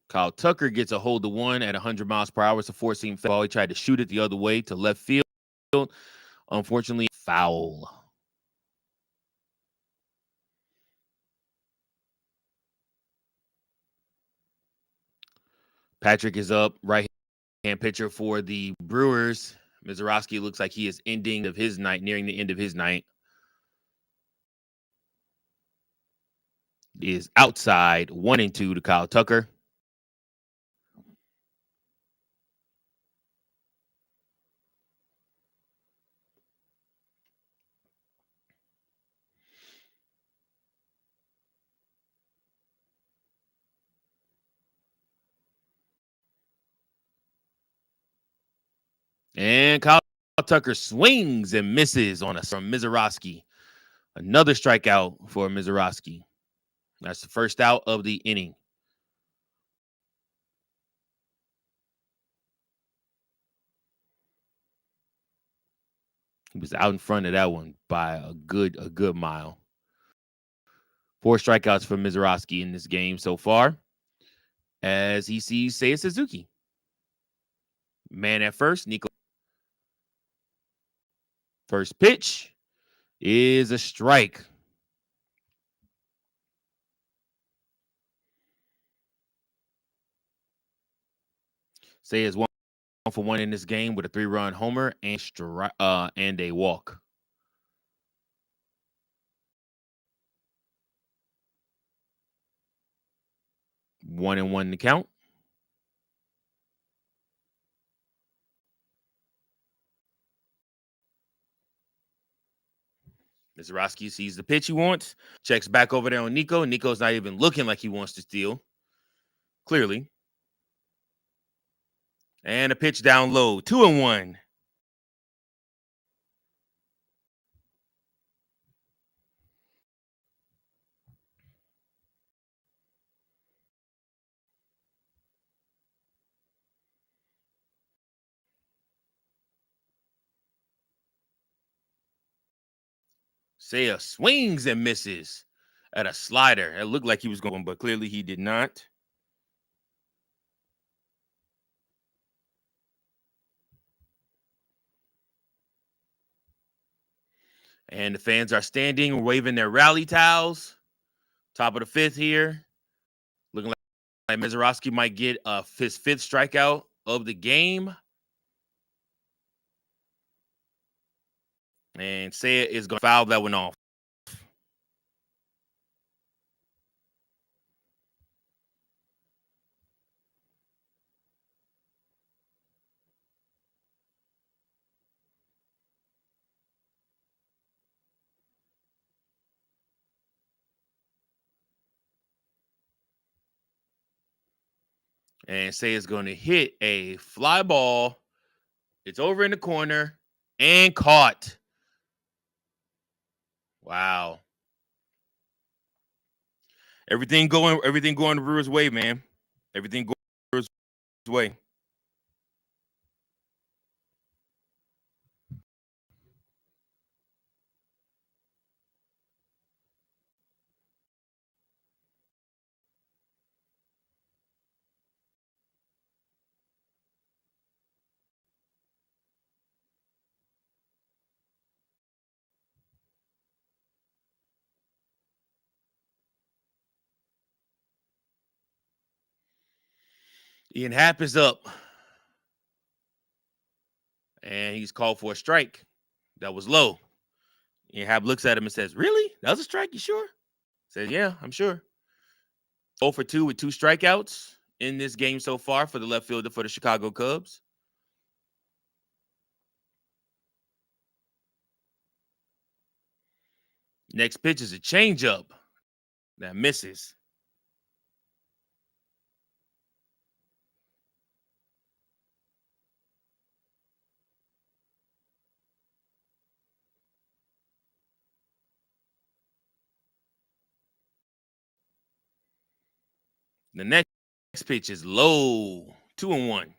Kyle Tucker gets a hold of one at 100 miles per hour. It's a four-seam foul. He tried to shoot it the other way to left field. Unfortunately, foul. Patrick is up, right-hand pitcher for the Brewers. Mizorowski looks like he is nearing the end of his night. Is outside, 1-2 to Kyle Tucker. And Kyle Tucker swings and misses on us from Mizorowski. Another strikeout for Mizorowski. That's the first out of the inning. He was out in front of that one by a good mile. 4 strikeouts for Mizorowski in this game so far, as he sees Seiya Suzuki. Man at first, Nico. First pitch is a strike. Seiya's 1-for-1 in this game with a 3-run homer and a walk. One and one to count. Mizorowski sees the pitch he wants, checks back over there on Nico. Nico's not even looking like he wants to steal. Clearly. And a pitch down low. 2-1. Seiya swings and misses at a slider. It looked like he was going, but clearly he did not. And the fans are standing, waving their rally towels. Top of the fifth here. Looking like Mizorowski might get his fifth strikeout of the game. And Seiya is going to foul that one off. And Seiya is going to hit a fly ball. It's over in the corner and caught. Wow. Everything going the Brewers' way, man. Everything going the Brewers' way. Ian Happ is up. And he's called for a strike. That was low. Ian Happ looks at him and says, "Really? That was a strike? You sure?" Says, "Yeah, I'm sure." 0 for 2 with 2 strikeouts in this game so far for the left fielder for the Chicago Cubs. Next pitch is a changeup that misses. The next pitch is low, 2-1.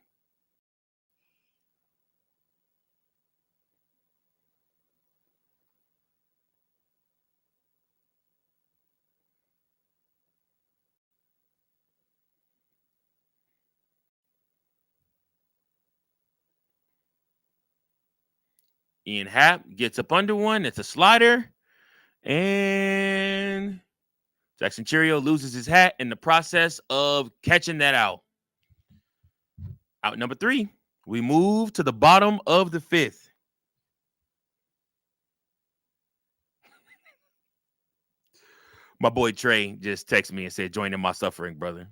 Ian Happ gets up under one. It's a slider. And Jackson Cheerio loses his hat in the process of catching that out. Out number 3. We move to the bottom of the 5th. My boy Trey just texted me and said, "Join in my suffering, brother."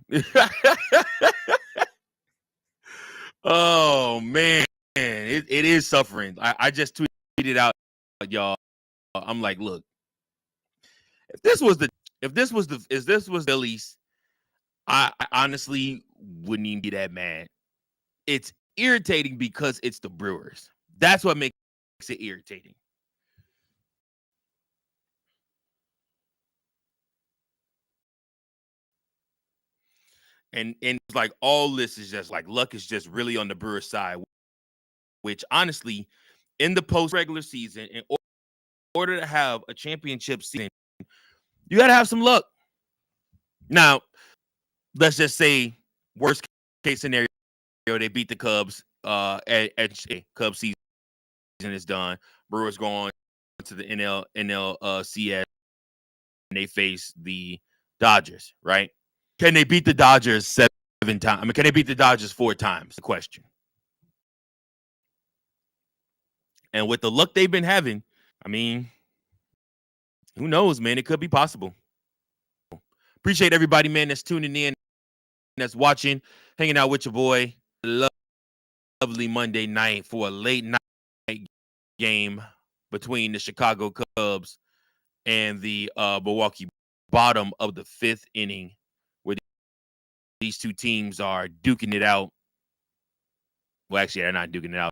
Oh, man. It is suffering. I just tweeted out, y'all. I'm like, look, if this was the Phillies, I honestly wouldn't even be that mad. It's irritating because it's the Brewers. That's what makes it irritating. And it's like all this is just like luck is just really on the Brewers side, which honestly, in the post regular season, in order to have a championship season, you got to have some luck. Now, let's just say worst case scenario, they beat the Cubs. At Cubs season is done. Brewers go on to the NLCS and they face the Dodgers. Right? Can they beat the Dodgers 7 times? I mean, can they beat the Dodgers 4 times? The question. And with the luck they've been having, I mean, who knows, man? It could be possible. Appreciate everybody, man, that's tuning in, that's watching, hanging out with your boy. Lovely Monday night for a late night game between the Chicago Cubs and the Milwaukee, bottom of the 5th inning, where these two teams are duking it out. Well, actually, they're not duking it out.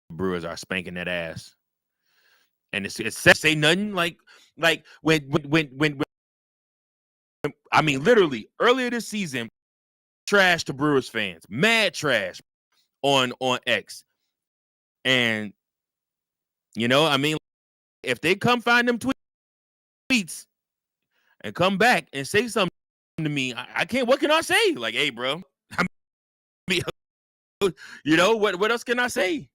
The Brewers are spanking that ass. And it's say nothing like when I mean, literally earlier this season, trash to Brewers fans, mad trash on X. And, you know, I mean, if they come find them tweets and come back and say something to me, I can't. What can I say? Like, hey, bro, I mean, what else can I say?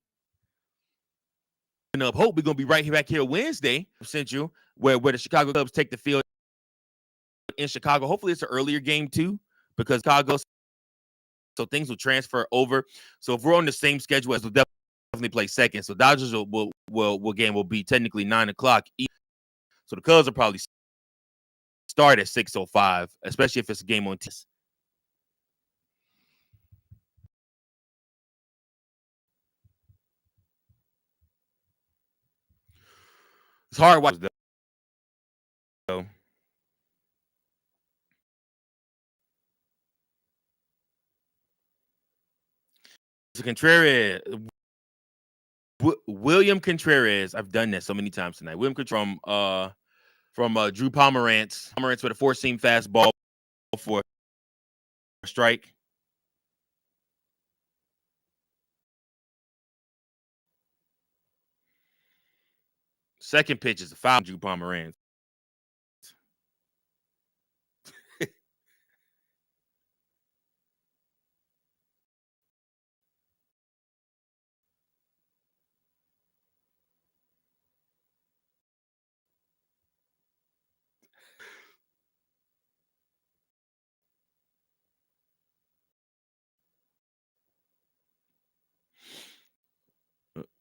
Up hope we're gonna be right here back here Wednesday Central, where the Chicago Cubs take the field in Chicago. Hopefully, it's an earlier game too, because Chicago, so things will transfer over. So if we're on the same schedule, as we'll definitely play second. So Dodgers will game will be technically 9:00. So the Cubs will probably start at 6:05, especially if it's a game on T. It's hard watch though. Contreras, William Contreras. I've done that so many times tonight. William Contreras from Drew Pomerantz. Pomerantz with a four-seam fastball for a strike. Second pitch is a foul. Drew Pomerantz.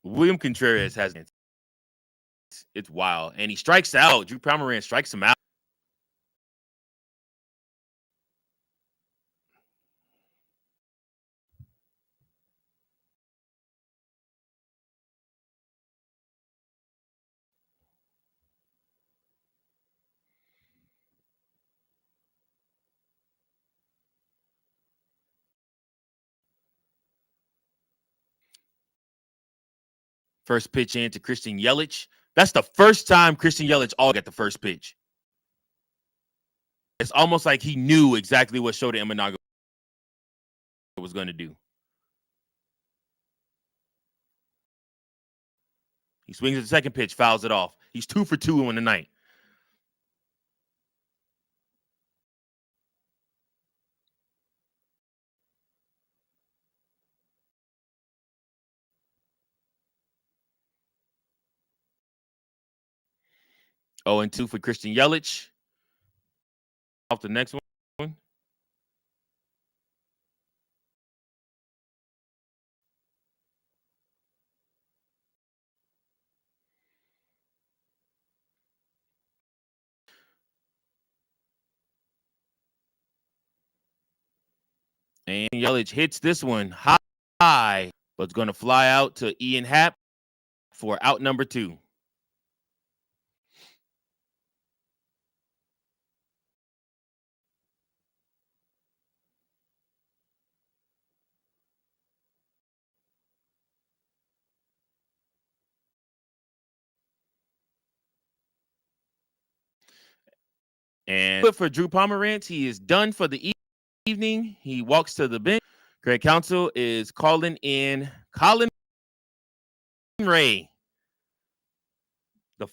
William Contreras has it's wild, and he strikes out. Drew Pomerantz strikes him out. First pitch in to Christian Yelich. That's the first time Christian Yelich all got the first pitch. It's almost like he knew exactly what Shota Imanaga was going to do. He swings at the second pitch, fouls it off. He's 2 for 2 in the night. Oh, and 2 for Christian Yelich. Off the next one. And Yelich hits this one high, but it's going to fly out to Ian Happ for out number 2. And for Drew Pomerantz, he is done for the evening. He walks to the bench. Craig Counsell is calling in Colin Ray. The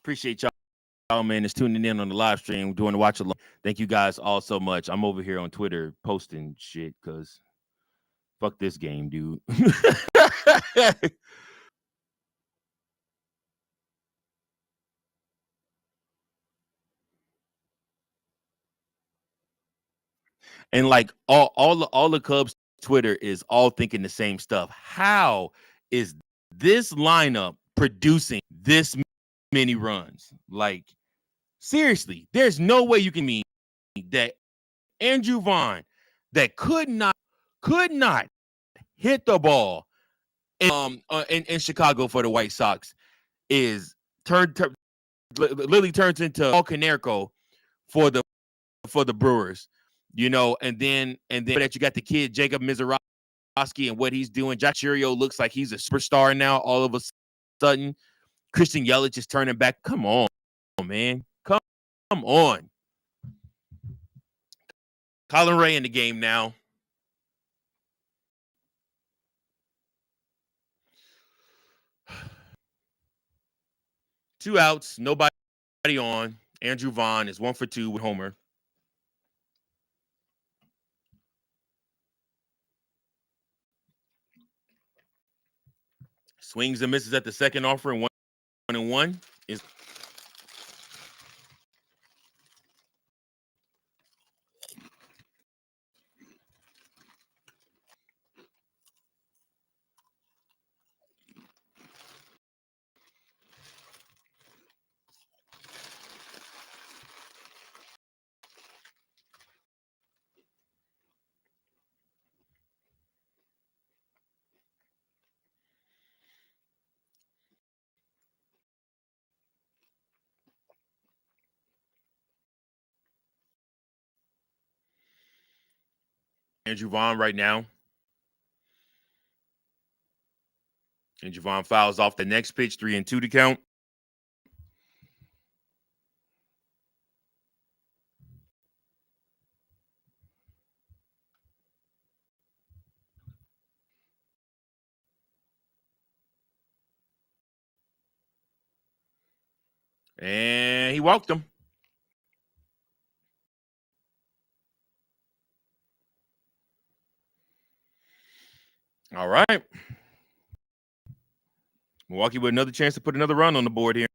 Appreciate y'all, man, that's tuning in on the live stream, doing the watch along. Thank you guys all so much. I'm over here on Twitter posting shit because fuck this game, dude. And like all the Cubs Twitter is all thinking the same stuff. How is this lineup producing this many runs? Like, seriously, there's no way you can mean that Andrew Vaughn that could not hit the ball in Chicago for the White Sox is literally turns into Paul Konerko for the Brewers, and then that you got the kid Jacob Mizorowski and what he's doing. Jack Churio looks like he's a superstar now. All of a sudden, Christian Yelich is turning back. Come on, man, come on. Colin Ray in the game now. Two outs, nobody on. Andrew Vaughn is 1 for 2 with homer. Swings and misses at the second offer, and 1-1 is. Andrew Vaughn right now. Andrew Vaughn fouls off the next pitch, 3-2 to count. And he walked him. All right. Milwaukee with another chance to put another run on the board here.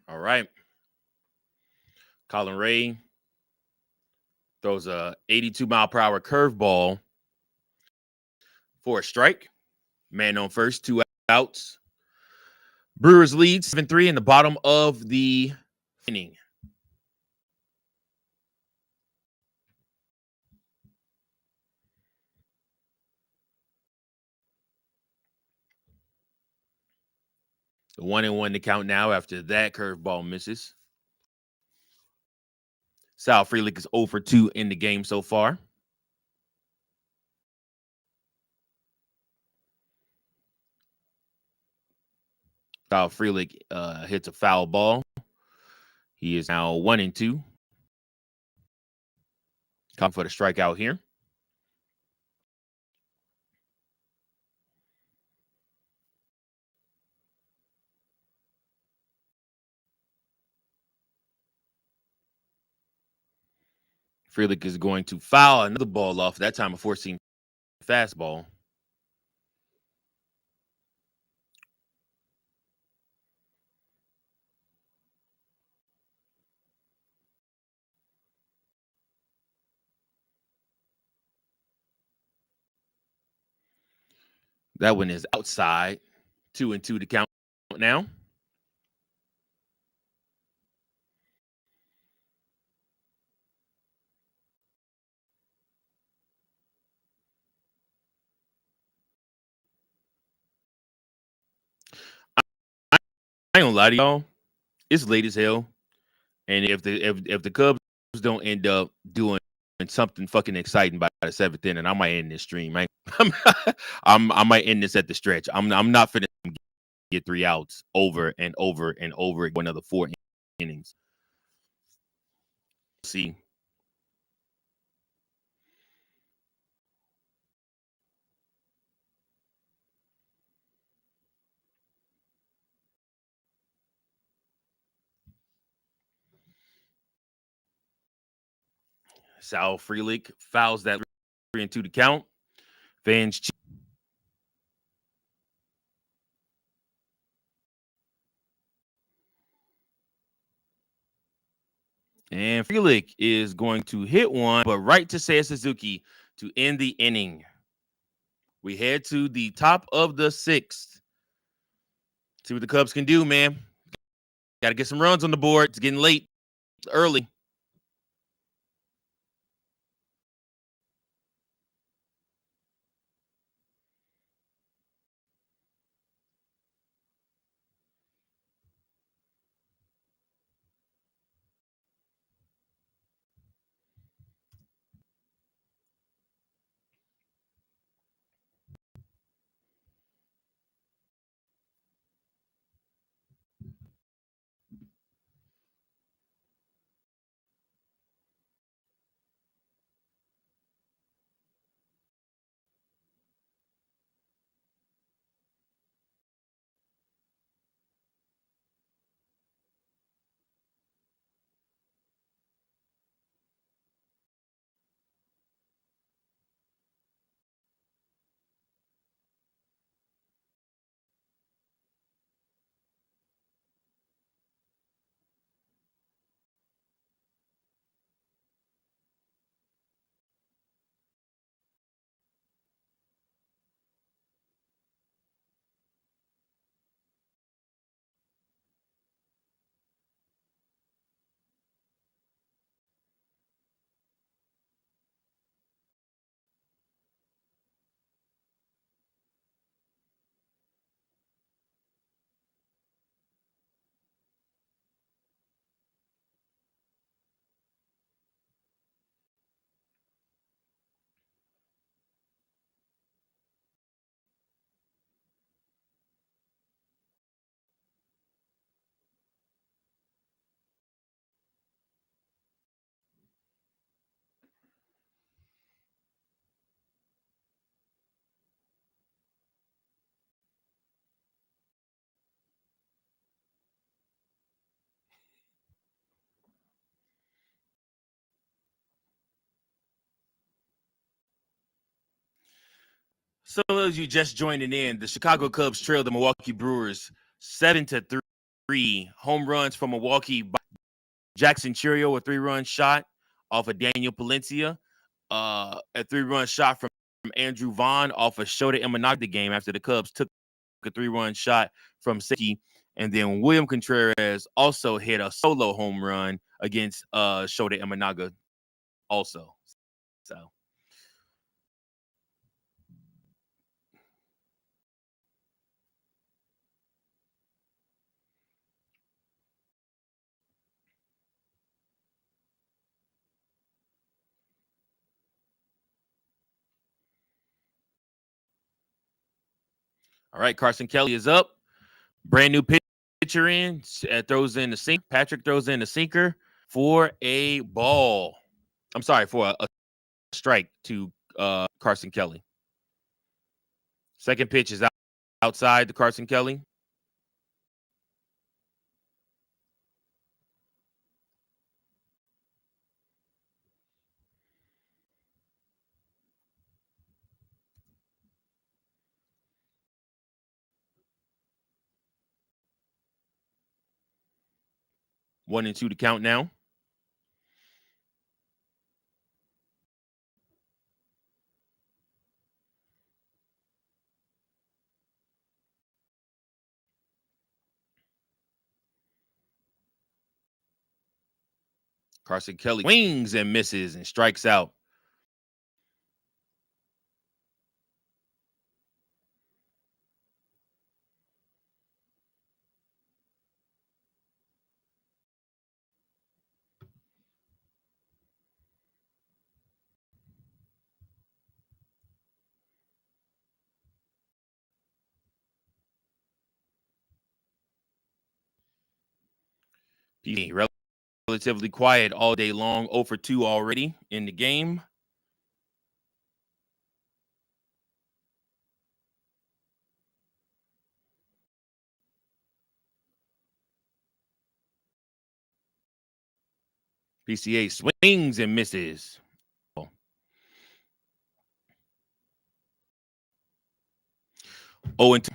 All right. Colin Ray throws a 82-mile-per-hour curveball for a strike. Man on first, 2 outs. Brewers lead 7-3 in the bottom of the inning. The 1-1 to count now after that curveball misses. Sal Frelick is 0 for 2 in the game so far. Sal Frelick hits a foul ball. He is now 1-2. Come for the strikeout here. Frelick is going to foul another ball off, that time a 4-seam fastball. That one is outside. 2-2 to count now. I ain't gonna lie to y'all. It's late as hell. And if the Cubs don't end up doing something fucking exciting by the 7th inning, I might end this stream. I might end this at the stretch. I'm not finna get 3 outs over and over and over again, another 4 innings. see. Sal Frelick fouls that 3-2 to count. Fans and Frelick is going to hit one, but right to Seiya Suzuki to end the inning. We head to the top of the sixth. See what the Cubs can do, man. Got to get some runs on the board. It's getting late, early. So as you just joining in, the Chicago Cubs trail the Milwaukee Brewers 7-3. Home runs from Milwaukee. Jackson Churio, a 3-run shot off of Daniel Palencia. A 3-run shot from Andrew Vaughn off of Shota Imanaga the game after the Cubs took a 3-run shot from Seki. And then William Contreras also hit a solo home run against Shota Imanaga also. So, all right, Carson Kelly is up. Brand new pitcher in, throws in the sink. Patrick throws in the sinker for a ball. I'm sorry, for a strike to Carson Kelly. Second pitch is outside to Carson Kelly. One and two to count now. Carson Kelly swings and misses and strikes out. relatively quiet all day long. 0 for 2 already in the game. PCA swings and misses. Oh, and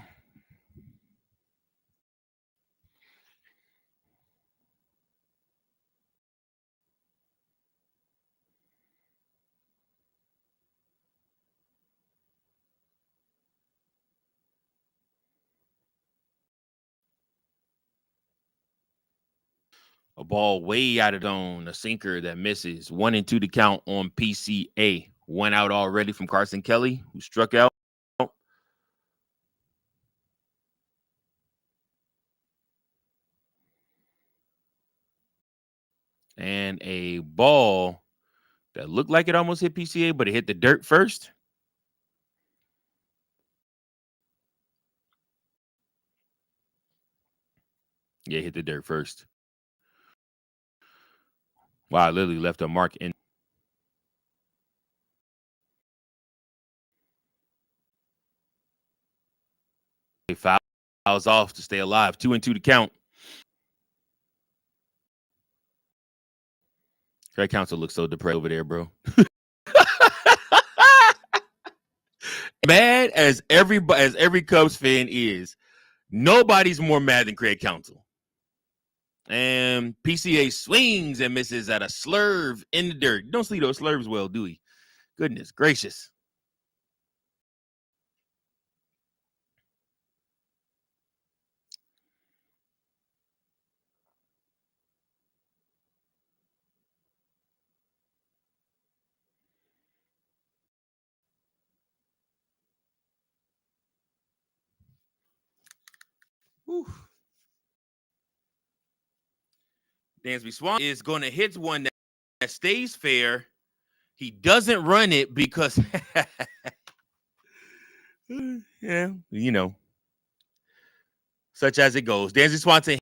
a ball way out of zone, a sinker that misses. 1-2 to count on PCA. 1 out already from Carson Kelly, who struck out. And a ball that looked like it almost hit PCA, but it hit the dirt first. Yeah, hit the dirt first. Wow, literally left a mark in. Fouls off to stay alive. 2-2 to count. Craig Counsell looks so depressed over there, bro. Mad as every Cubs fan is, nobody's more mad than Craig Counsell. And PCA swings and misses at a slurve in the dirt. You don't see those slurves well, do we? Goodness gracious. Whew. Dansby Swan is going to hit one that stays fair. He doesn't run it because, yeah, you know, such as it goes. Dansby Swanson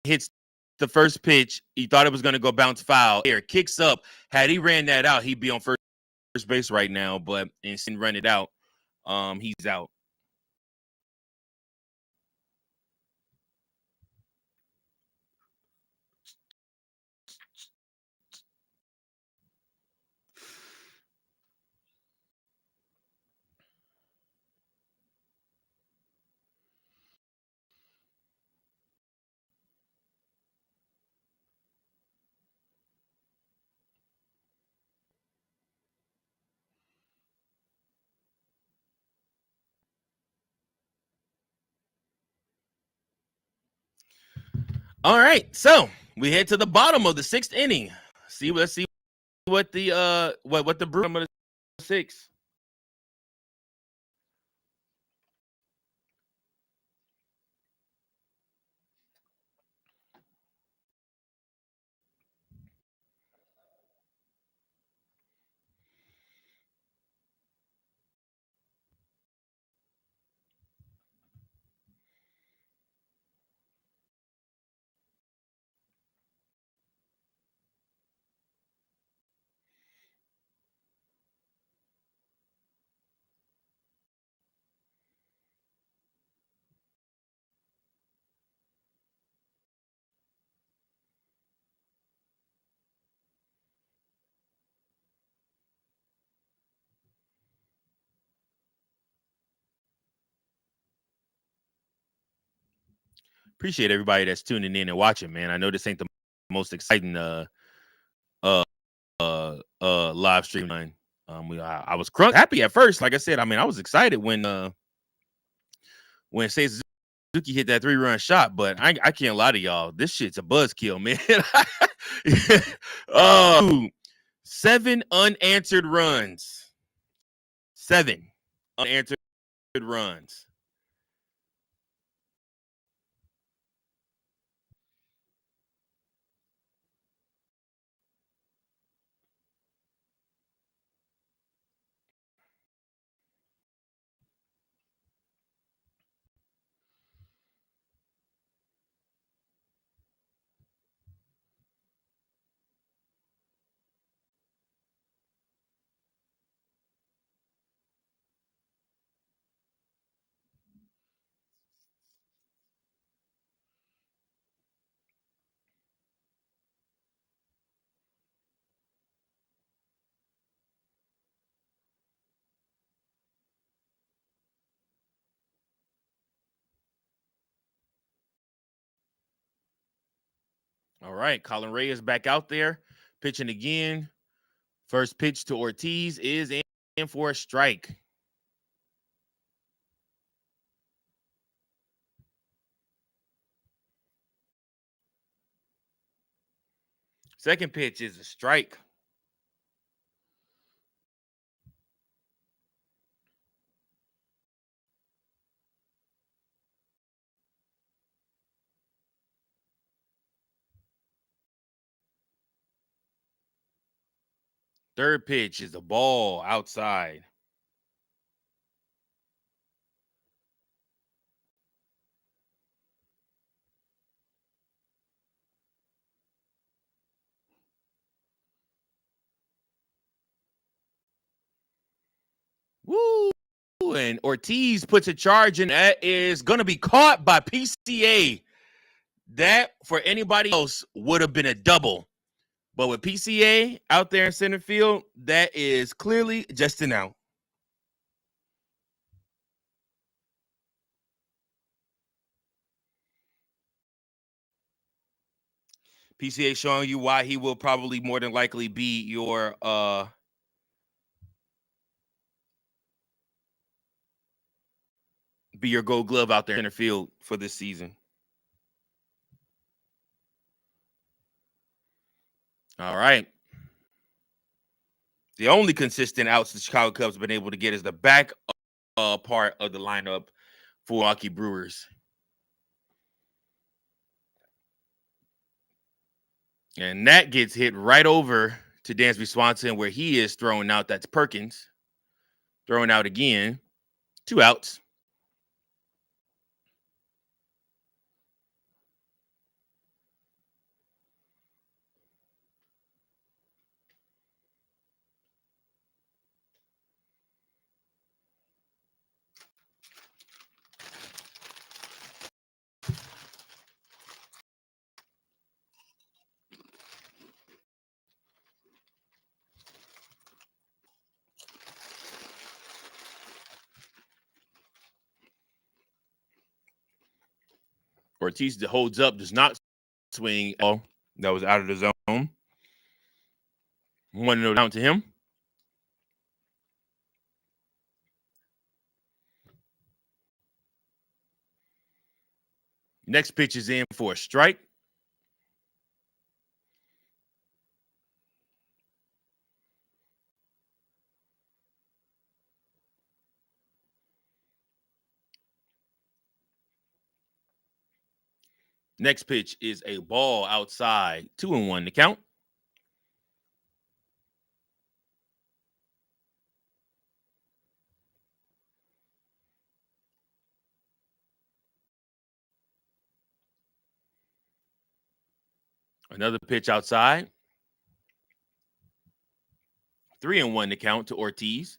hits the first pitch. He thought it was going to go bounce foul. Air kicks up. Had he ran that out, he'd be on first base right now, but instead run it out. He's out. All right, so we head to the bottom of the 6th inning. Let's see what the what the brew of the 6th. Appreciate everybody that's tuning in and watching, man. I know this ain't the most exciting live stream line. I was happy at first. Like I said, I mean, I was excited when Seiya Suzuki hit that 3-run shot, but I can't lie to y'all. This shit's a buzzkill, man. 7 unanswered runs. 7 unanswered runs. All right, Colin Ray is back out there pitching again. First pitch to Ortiz is in for a strike. Second pitch is a strike. Third pitch is a ball outside. Woo! And Ortiz puts a charge in that is going to be caught by PCA. That for anybody else would have been a double. But with PCA out there in center field, that is clearly just an out. PCA showing you why he will probably more than likely be your Gold Glove out there in center field for this season. All right. The only consistent outs the Chicago Cubs have been able to get is the back part of the lineup for Milwaukee Brewers. And that gets hit right over to Dansby Swanson where he is throwing out. That's Perkins. Throwing out again. 2 outs. Ortiz holds up, does not swing. Oh, that was out of the zone. 1-0 down to him. Next pitch is in for a strike. Next pitch is a ball outside. 2-1 to count. Another pitch outside. 3-1 to count to Ortiz.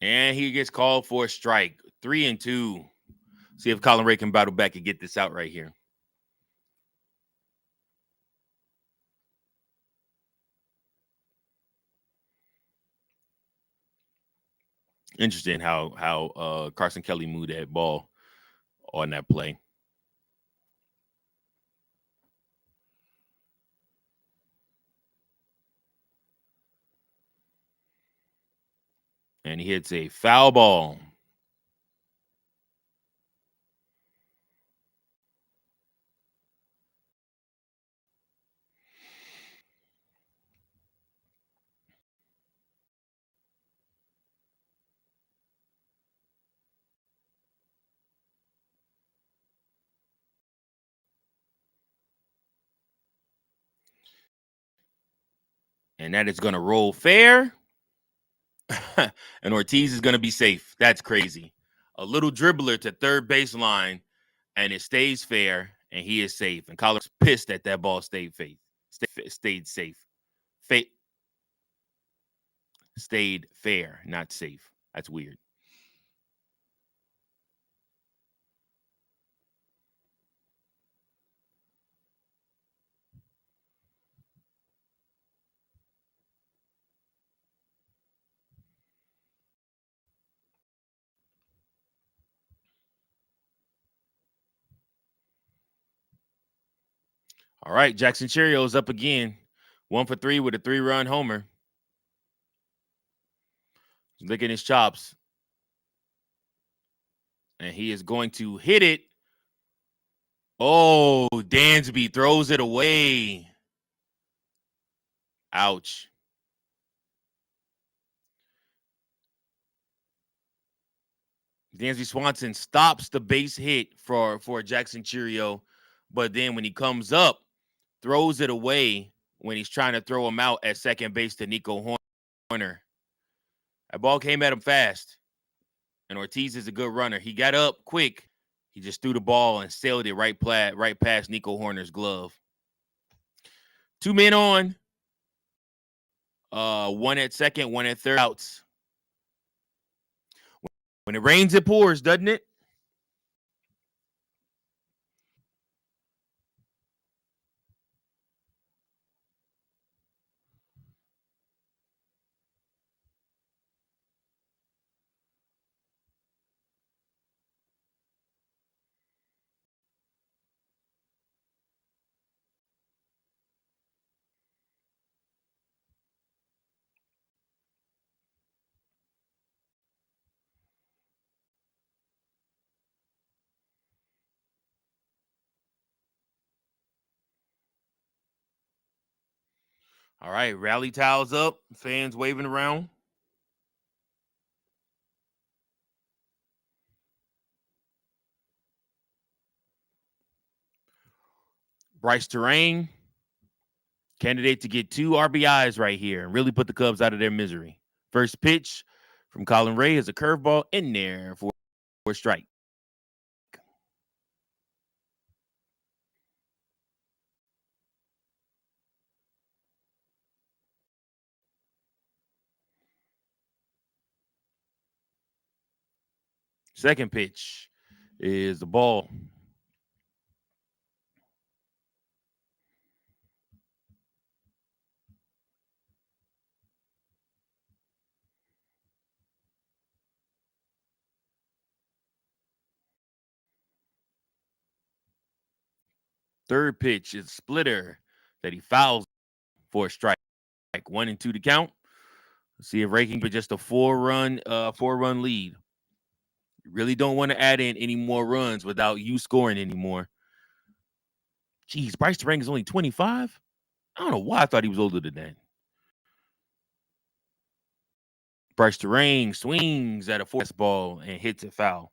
And he gets called for a strike. 3-2. See if Colin Ray can battle back and get this out right here. Interesting how Carson Kelly moved that ball on that play. And he hits a foul ball. And that is going to roll fair. And Ortiz is going to be safe. That's crazy. A little dribbler to third baseline, and it stays fair, and he is safe. And Colin's pissed that ball stayed safe. Stayed safe. Stayed fair, not safe. That's weird. All right, Jackson Cheerios up again. 1 for 3 with a 3-run homer. He's licking his chops. And he is going to hit it. Oh, Dansby throws it away. Ouch. Dansby Swanson stops the base hit for Jackson Cheerio, but then when he comes up, throws it away when he's trying to throw him out at second base to Nico Horner. That ball came at him fast, and Ortiz is a good runner. He got up quick. He just threw the ball and sailed it right past Nico Horner's glove. 2 men on. One at second, one at third. Outs. When it rains, it pours, doesn't it? All right, rally towels up, fans waving around. Bryce Terrain, candidate to get 2 RBIs right here and really put the Cubs out of their misery. First pitch from Colin Ray is a curveball in there for a strike. Second pitch is the ball. Third pitch is a splitter that he fouls for a strike. 1-2 to count. Let's see if Ray can get just a 4-run lead. You really don't want to add in any more runs without you scoring anymore. Jeez, Bryce Terang is only 25? I don't know why I thought he was older than that. Bryce Terang swings at a fastball and hits it foul.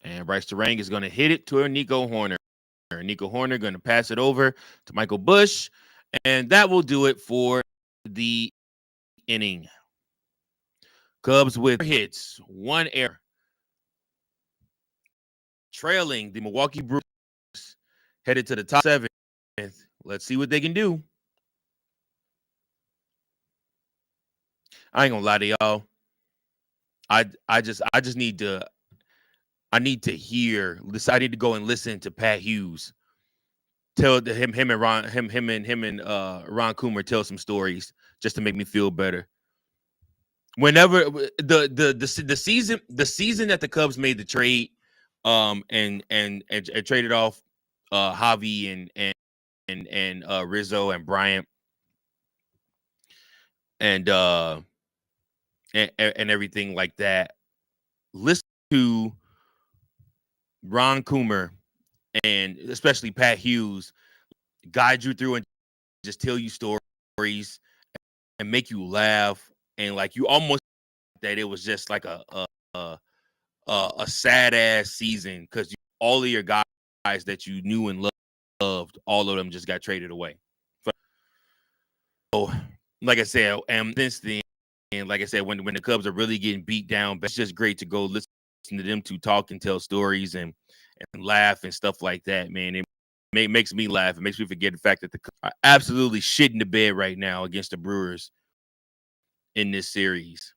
And Bryce Terang is going to hit it to Nico Horner. Nico Horner going to pass it over to Michael Busch. And that will do it for the inning. Cubs with hits, 1 error. Trailing the Milwaukee Brewers, headed to the top 7. Let's see what they can do. I ain't gonna lie to y'all. I just need to hear this. I need to go and listen to Pat Hughes tell him and Ron Ron Coomer tell some stories just to make me feel better. Whenever the season that the Cubs made the trade, and traded off Javi and Rizzo and Bryant and everything like that. Listen to Ron Coomer and especially Pat Hughes guide you through and just tell you stories and make you laugh, and like you almost that it was just like a sad ass season because all of your guys that you knew and loved, all of them just got traded away. So, like I said, and this thing, and like I said, when the Cubs are really getting beat down, it's just great to go listen to them to talk and tell stories and laugh and stuff like that, man. It makes me laugh. It makes me forget the fact that the Cubs are absolutely shitting the bed right now against the Brewers in this series.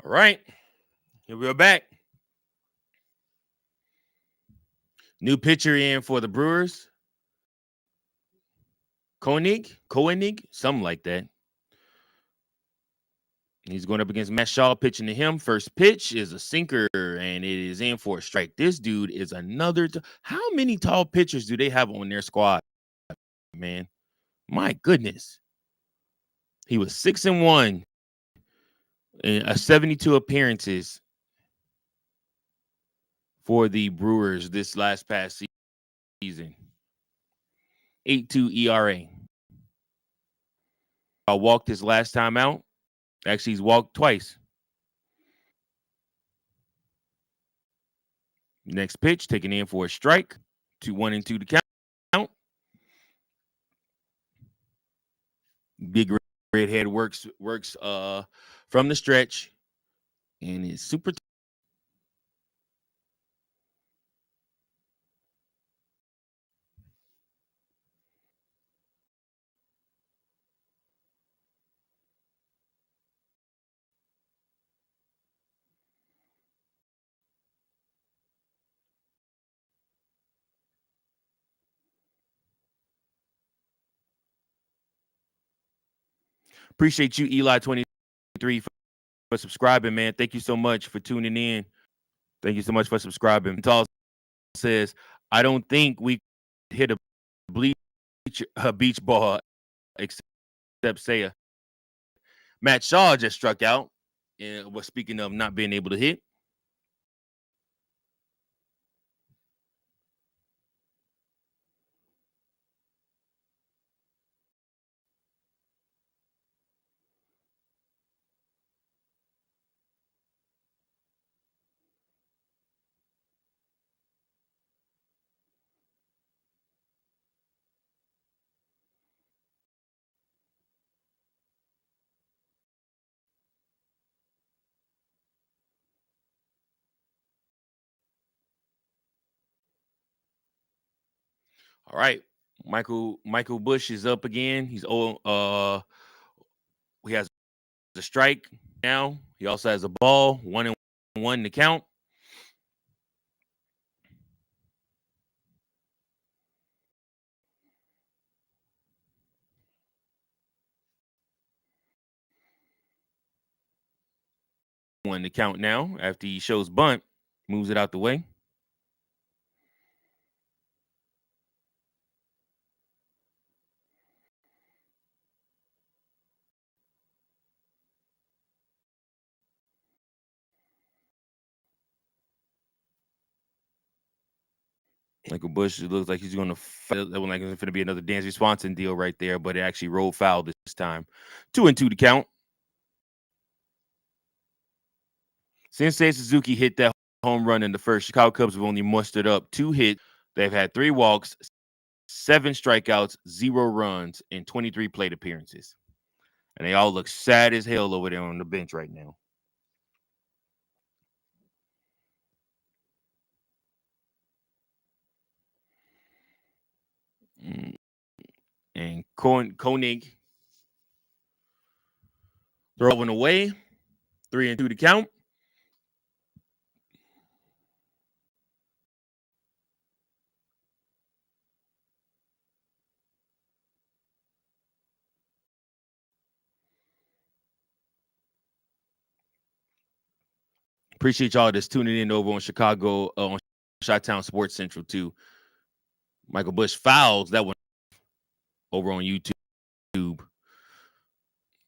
All right, here we're back. New pitcher in for the Brewers. Koenig, something like that. He's going up against Matt Shaw, pitching to him. First pitch is a sinker, and it is in for a strike. This dude is another. How many tall pitchers do they have on their squad, man? My goodness. He was 6-1 in 72 appearances for the Brewers this last past season. 8.2 ERA. Walked his last time out. Actually, he's walked twice. Next pitch, taken in for a strike. 2-1-2 to count. Big redhead works from the stretch, and is super. Appreciate you, Eli23, for subscribing, man. Thank you so much for tuning in. Thank you so much for subscribing. Tall says, I don't think we hit a beach ball except Saya. Matt Shaw just struck out. And was speaking of not being able to hit. All right. Michael Bush is up again. He has a strike now. He also has a ball, 1-1 to count. One to count now after he shows bunt, moves it out the way. Michael Bush, it looks like he's going to fight. That one like it's going to be another Dansby Swanson deal right there, but it actually rolled foul this time. 2-2 to count. Sensei Suzuki hit that home run in the first. Chicago Cubs have only mustered up 2 hits. They've had 3 walks, 7 strikeouts, 0 runs, and 23 plate appearances. And they all look sad as hell over there on the bench right now. And Koenig throwing away. 3-2 to count. Appreciate y'all that's tuning in over on Chicago, on Chi-Town Sports Central too. Michael Bush fouls that one over on YouTube.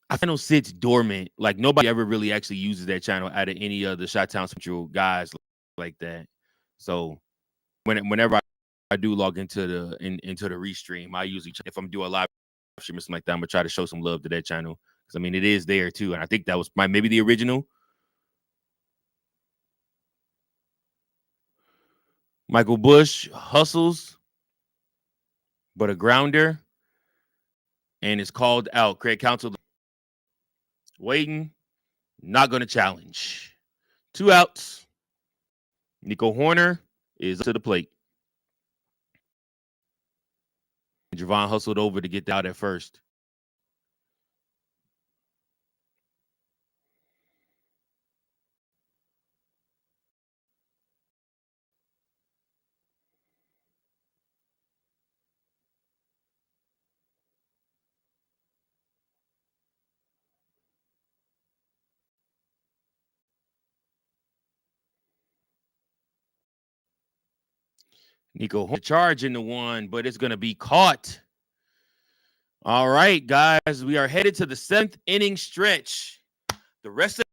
I know sits dormant. Like nobody ever really actually uses that channel out of any of the Chi-Town Central guys like that. So whenever I do log into the Restream, I usually, if I'm doing a live stream or something like that, I'm gonna try to show some love to that channel because I mean it is there too, and I think that was maybe the original. Michael Bush hustles, but a grounder, and is called out. Craig Counsell waiting, not going to challenge. 2 outs. Nico Horner is up to the plate. Javon hustled over to get out at first. . Nico charge into one, but it's gonna be caught. All right, guys, we are headed to the 7th inning stretch. The rest of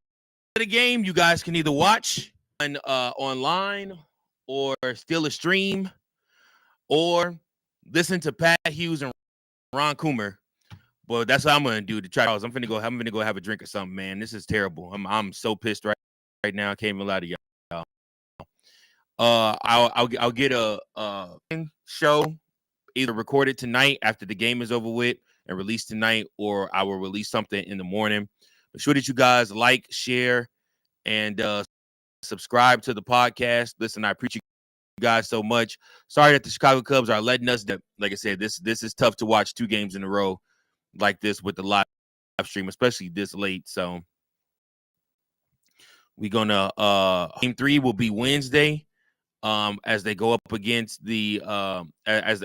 the game, you guys can either watch online or steal a stream or listen to Pat Hughes and Ron Coomer. But that's what I'm gonna do to try. I'm gonna go have a drink or something, man. This is terrible. I'm so pissed right now. I can't even lie to y'all. I'll get a show either recorded tonight after the game is over with and released tonight, or I will release something in the morning. Make sure that you guys like, share, and subscribe to the podcast. Listen, I appreciate you guys so much. Sorry that the Chicago Cubs are letting us down. Like I said, this is tough to watch 2 games in a row like this with the live stream, especially this late. So we're gonna game 3 will be Wednesday. As they go up against the as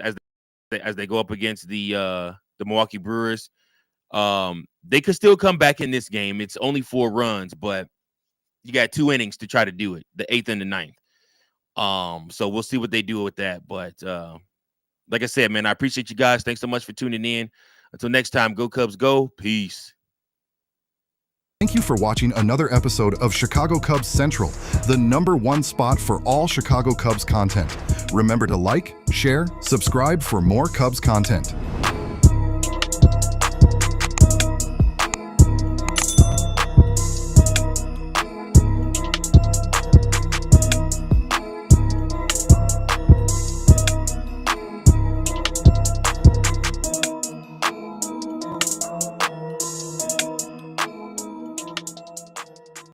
they go up against the Milwaukee Brewers. They could still come back in this game. It's only 4 runs, but you got 2 innings to try to do it, the 8th and the 9th. So we'll see what they do with that. But like I said, man, I appreciate you guys. Thanks so much for tuning in. Until next time, go Cubs, go. Peace. Thank you for watching another episode of Chicago Cubs Central, the #1 spot for all Chicago Cubs content. Remember to like, share, subscribe for more Cubs content.